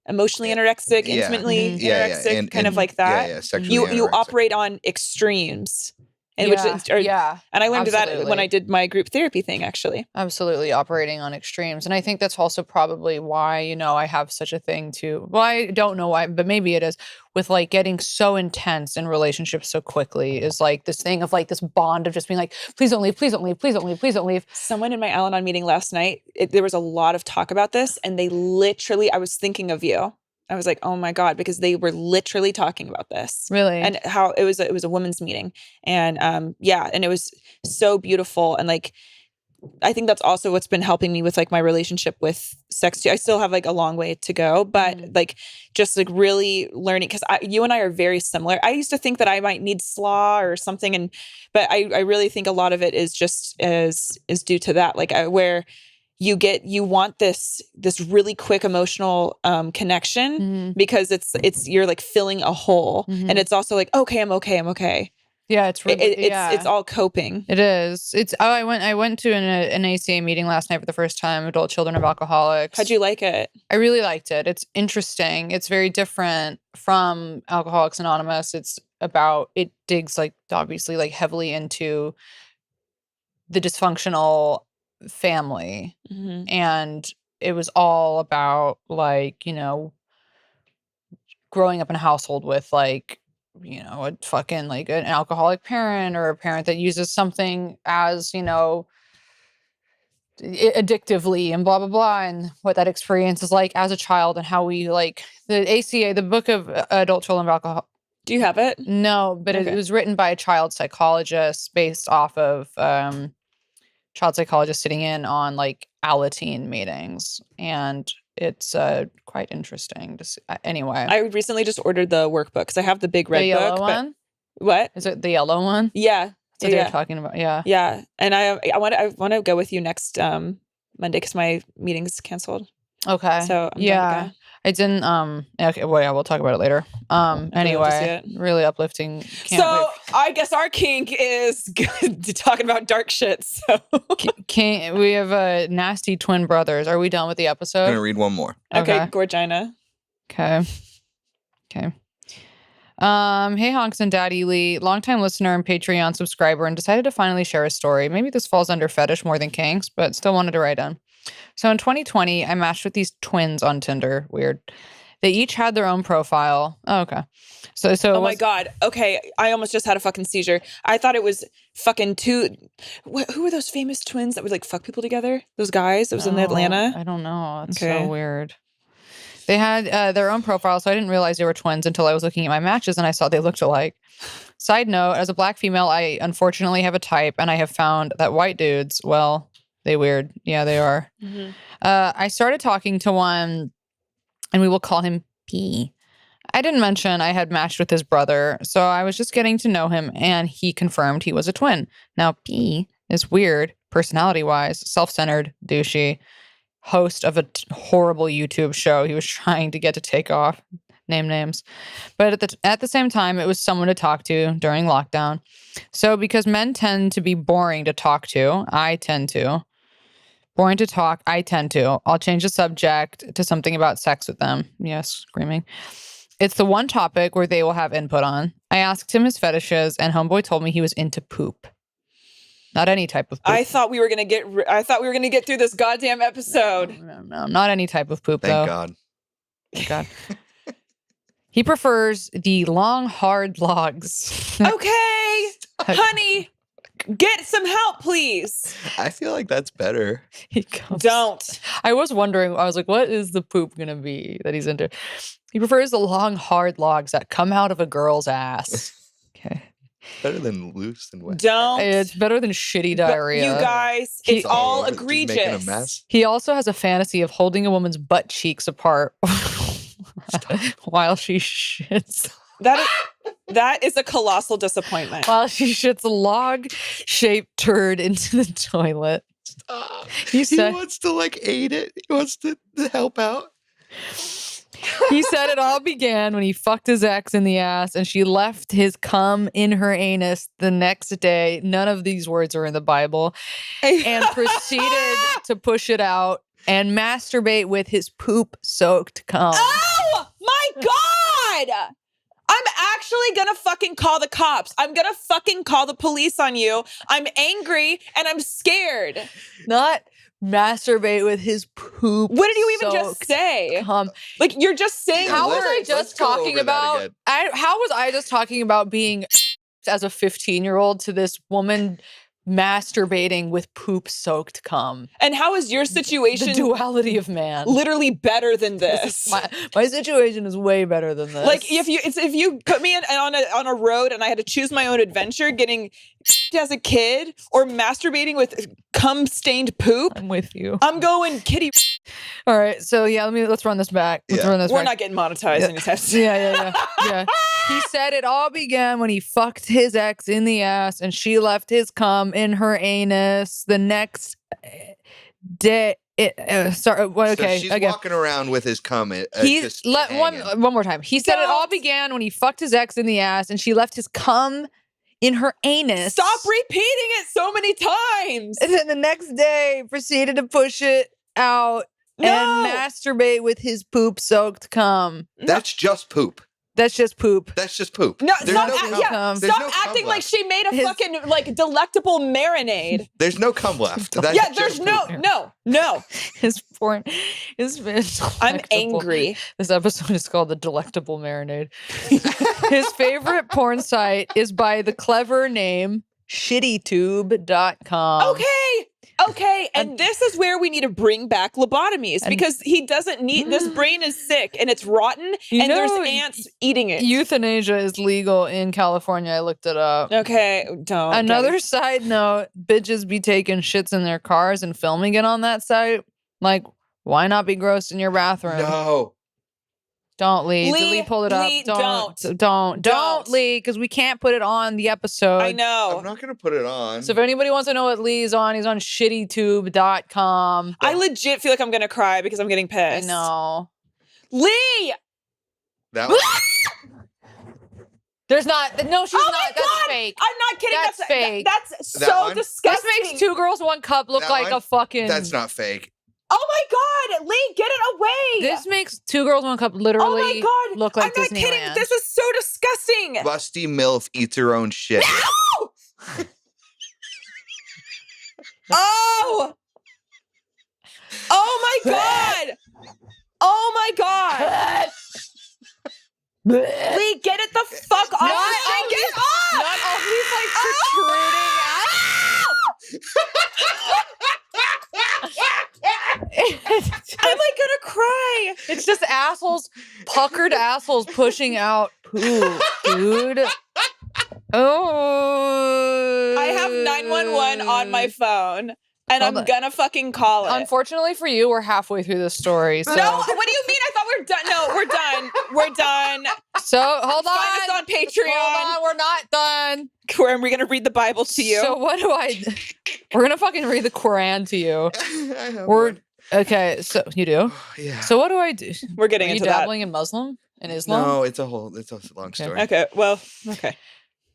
emotionally anorexic, intimately anorexic, and kind of like that. Yeah, sexually You anorexic. operate on extremes. And and I learned that when I did my group therapy thing, actually. Absolutely operating on extremes. And I think that's also probably why, you know, I have such a thing too. Well, I don't know why, but maybe it is with like getting so intense in relationships so quickly is like this thing of like this bond of just being like, please don't leave, please don't leave, please don't leave, please don't leave. Someone in my Al-Anon meeting last night, there was a lot of talk about this, and they literally, I was thinking of you. I was like, oh my God, because they were literally talking about this. Really? And how it was a women's meeting. And and it was so beautiful. And like, I think that's also what's been helping me with like my relationship with sex too. I still have like a long way to go, but like just like really learning, because you and I are very similar. I used to think that I might need slaw or something, but I really think a lot of it is just is due to that, like where you want this really quick emotional connection because it's you're like filling a hole, and it's also like, okay, I'm okay. Yeah, it's really, it's all coping. It is. I went to an ACA meeting last night for the first time, Adult Children of Alcoholics. How'd you like it? I really liked it. It's interesting. It's very different from Alcoholics Anonymous. It digs like obviously like heavily into the dysfunctional family. And it was all about like, you know, growing up in a household with like, you know, a fucking like an alcoholic parent or a parent that uses something as, you know, addictively and blah blah blah, and what that experience is like as a child, and how we like the ACA, the book of Adult Children of Alcohol. Do you have it? No, but it was written by a child psychologist based off of child psychologist sitting in on like Alateen meetings, and it's quite interesting to see. Anyway, I recently just ordered the workbook because I have the big red yellow book. one. What is it? The yellow one? Yeah. So they're talking about, yeah. And I want to go with you next Monday because my meeting's canceled. Okay. So I'm I didn't okay, well yeah, we'll talk about it later. Anyway, really uplifting. I guess our kink is talking about dark shit. So we have nasty twin brothers. Are we done with the episode? I'm gonna read one more. Okay. Gorgina. Okay. Hey Honks and Daddy Lee, longtime listener and Patreon subscriber, and decided to finally share a story. Maybe this falls under fetish more than kinks, but still wanted to write in. So in 2020, I matched with these twins on Tinder. Weird. They each had their own profile. Oh, okay. So oh my God. Okay. I almost just had a fucking seizure. I thought it was fucking two. Who were those famous twins that would like fuck people together? Those guys that was in Atlanta? I don't know. It's so weird. They had their own profile, so I didn't realize they were twins until I was looking at my matches and I saw they looked alike. Side note, as a Black female, I unfortunately have a type, and I have found that white dudes, well, they weird. Yeah, they are. I started talking to one, and we will call him P. I didn't mention I had matched with his brother, so I was just getting to know him, and he confirmed he was a twin. Now, P is weird, personality-wise, self-centered, douchey, host of a horrible YouTube show he was trying to get to take off. Name names. But at the same time, it was someone to talk to during lockdown. So because men tend to be boring to talk to, I tend to. Boring to talk, I tend to. I'll change the subject to something about sex with them. Yes, screaming. It's the one topic where they will have input on. I asked him his fetishes, and homeboy told me he was into poop. Not any type of poop. I thought we were gonna get through this goddamn episode. No, not any type of poop. Thank though. God. Thank God. He prefers the long, hard logs. Okay, honey, get some help, please. I feel like that's better. Don't. I was wondering. I was like, what is the poop gonna be that he's into? He prefers the long, hard logs that come out of a girl's ass. Okay. Better than loose and wet. Don't. It's better than shitty diarrhea. You guys, He- it's all Just making a egregious. mess. He also has a fantasy of holding a woman's butt cheeks apart while she shits. That is a colossal disappointment. While she shits a log-shaped turd into the toilet. Stop. He said- wants to like aid it. He wants to help out. He said it all began when he fucked his ex in the ass and she left his cum in her anus the next day. None of these words are in the Bible. And proceeded to push it out and masturbate with his poop-soaked cum. Oh my God! I'm actually gonna fucking call the cops. I'm gonna fucking call the police on you. I'm angry and I'm scared. Not masturbate with his poop. What did you even just say? Cum. Like, you're just saying Yeah, How was let's- I let's just go talking over that about? again. How was I just talking about being as a 15-year-old to this woman masturbating with poop-soaked cum? And how is your The situation duality of man. literally better than This this? is my situation is way better than this. Like, if you put me on a road and I had to choose my own adventure, getting as a kid or masturbating with cum stained poop, I'm with you. I'm going kitty. All right, so yeah, let's run this back. Let's Yeah. run this We're back. not getting monetized anytime soon. Yeah. He said it all began when he fucked his ex in the ass and she left his cum in her anus the next day. Okay, So she's again. walking around with his cum. He Just one hanging. more time. He said it all Don't. began when he fucked his ex in the ass and she left his cum in her anus. Stop repeating it so many times. And then the next day proceeded to push it out No. and masturbate with his poop-soaked cum. That's just poop. That's just poop. That's just poop. No, There's stop, no act- cum. yeah, There's stop no cum acting like left. she made a His- fucking like delectable marinade. There's no cum left. That's Yeah, just there's poop. no. His porn is I'm angry. This episode is called The Delectable Marinade. His favorite porn site is by the clever name shittytube.com. Okay, and this is where we need to bring back lobotomies And- because he doesn't need this brain is sick and it's rotten You and there's know, ants eating it. Euthanasia is legal in California. I looked it up. Okay, don't. Another Gabby. side note, bitches be taking shits in their cars and filming it on that site. Like, why not be gross in your bathroom? No. Don't, Lee. Lee, Pull it up. Lee, Don't, Lee, because we can't put it on the episode. I know. I'm not gonna put it on. So if anybody wants to know what Lee's on, he's on shittytube.com. I legit feel like I'm gonna cry because I'm getting I pissed. know. Lee! That was, There's not. No, she's Oh not. my That's God! fake. I'm not kidding. That's fake. That's That so one? This disgusting. makes Two Girls, One Cup look That like one? a fucking. that's not fake. Oh my God, Lee, get it away! This makes Two Girls, One Cup literally oh my God, look like I'm not Disneyland. kidding. This is so disgusting. Rusty MILF eats her own shit. No! Oh! Oh my God! Oh my God! Lee, get it the fuck off! Not Lee, get it off! Not all these I'm like gonna cry. It's just assholes, puckered assholes pushing out poo, dude. Oh. I have 911 on my phone, and Hold I'm on. gonna fucking call it. Unfortunately for you, we're halfway through this story. So, No, what do you mean? I thought we were done. No, we're done. We're done. so hold on. Find us on Patreon. Hold on, we're not done. Where we're gonna read the Bible to you. So what do I? We're gonna fucking read the Quran to you. I have We're one. okay. So you do. Yeah. So what do I do? we're Are getting you into that. dabbling in Muslim and Islam? No, it's a long story. Okay. Well. Okay.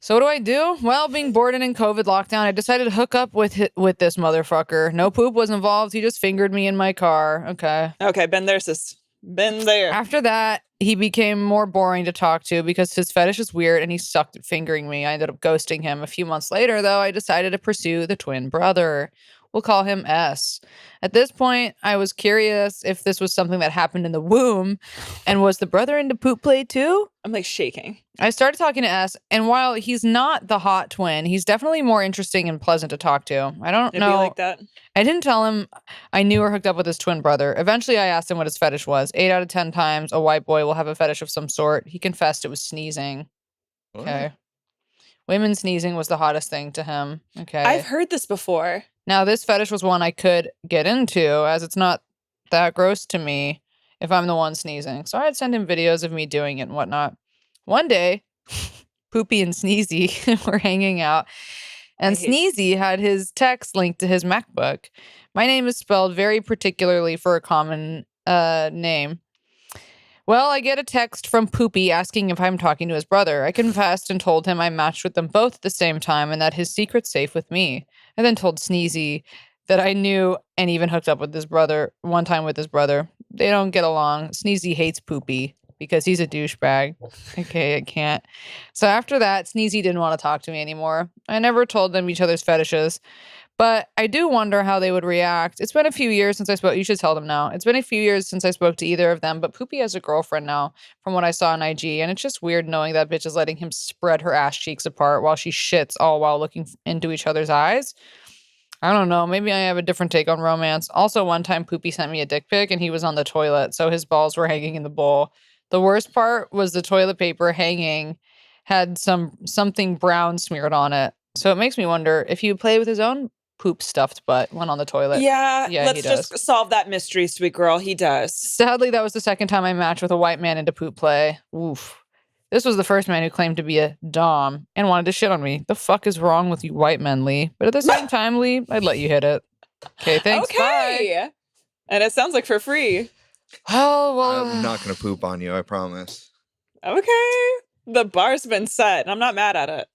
So what do I do? Well, being bored and in COVID lockdown, I decided to hook up with this motherfucker. No poop was involved. He just fingered me in my car. Okay. Okay. Been there, sis. Been there. After that, he became more boring to talk to because his fetish is weird and he sucked at fingering me. I ended up ghosting him. A few months later, though, I decided to pursue the twin brother. We'll call him S. At this point, I was curious if this was something that happened in the womb. And was the brother into poop play too? I'm like shaking. I started talking to S, and while he's not the hot twin, he's definitely more interesting and pleasant to talk to. I don't It'd know. be like that. I didn't tell him I knew or hooked up with his twin brother. Eventually, I asked him what his fetish was. 8 out of 10 times, a white boy will have a fetish of some sort. He confessed it was sneezing. What? Okay. Women sneezing was the hottest thing to him. Okay. I've heard this before. Now, this fetish was one I could get into, as it's not that gross to me if I'm the one sneezing. So I'd send him videos of me doing it and whatnot. One day, Poopy and Sneezy were hanging out, and Sneezy had his text linked to his MacBook. My name is spelled very particularly for a common name. Well, I get a text from Poopy asking if I'm talking to his brother. I confessed and told him I matched with them both at the same time and that his secret's safe with me. I then told Sneezy that I knew and even hooked up with his brother one time with his brother. They don't get along. Sneezy hates Poopy because he's a douchebag. Okay, I can't. So after that, Sneezy didn't want to talk to me anymore. I never told them each other's fetishes. But I do wonder how they would react. It's been a few years since I spoke. You should tell them now. It's been a few years since I spoke to either of them, but Poopy has a girlfriend now, from what I saw on IG, and it's just weird knowing that bitch is letting him spread her ass cheeks apart while she shits, all while looking into each other's eyes. I don't know. Maybe I have a different take on romance. Also, one time Poopy sent me a dick pic, and he was on the toilet, so his balls were hanging in the bowl. The worst part was the toilet paper hanging had something brown smeared on it. So it makes me wonder if he would play with his own poop stuffed butt when on the toilet. Yeah, Yeah, let's he does. just solve that mystery, sweet girl. He does. Sadly, that was the second time I matched with a white man into poop play. Oof. This was the first man who claimed to be a dom and wanted to shit on me. The fuck is wrong with you white men, Lee? But at the same time, Lee, I'd let you hit it. Okay, thanks. Okay. Bye. And it sounds like for free. Oh, well. I'm not gonna poop on you, I promise. Okay. The bar's been set, and I'm not mad at it.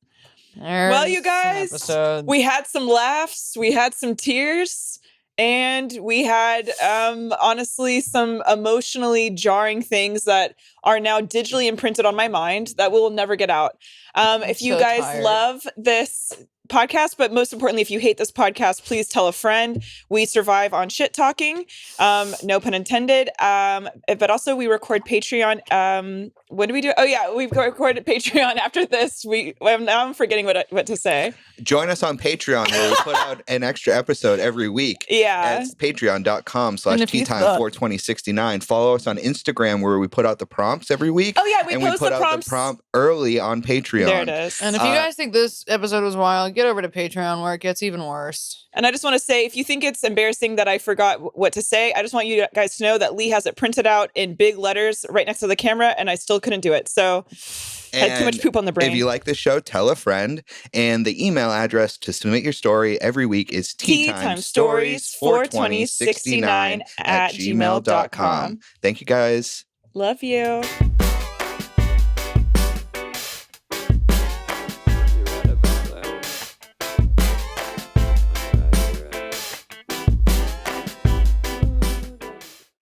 Well, you guys, we had some laughs, we had some tears, and we had honestly some emotionally jarring things that are now digitally imprinted on my mind that will never get out. If you guys love this podcast, but most importantly, if you hate this podcast, please tell a friend. We survive on shit talking, no pun intended. But also we record Patreon. What do we do? Oh yeah, we've recorded Patreon after this. Now I'm forgetting what to say. Join us on Patreon where we put out an extra episode every week. Yeah. It's patreon.com/teatime42069. Follow us on Instagram where we put out the prompts every week. Oh yeah, we and post we put the out prompts the prompt early on Patreon. There it is. And if you guys think this episode was wild, get over to Patreon where it gets even worse. And I just want to say, if you think it's embarrassing that I forgot what to say, I just want you guys to know that Lee has it printed out in big letters right next to the camera, and I still couldn't do it. So had too much poop on the brain. If you like this show, tell a friend. And the email address to submit your story every week is teatimestories42069 at gmail.com. Thank you guys. Love you.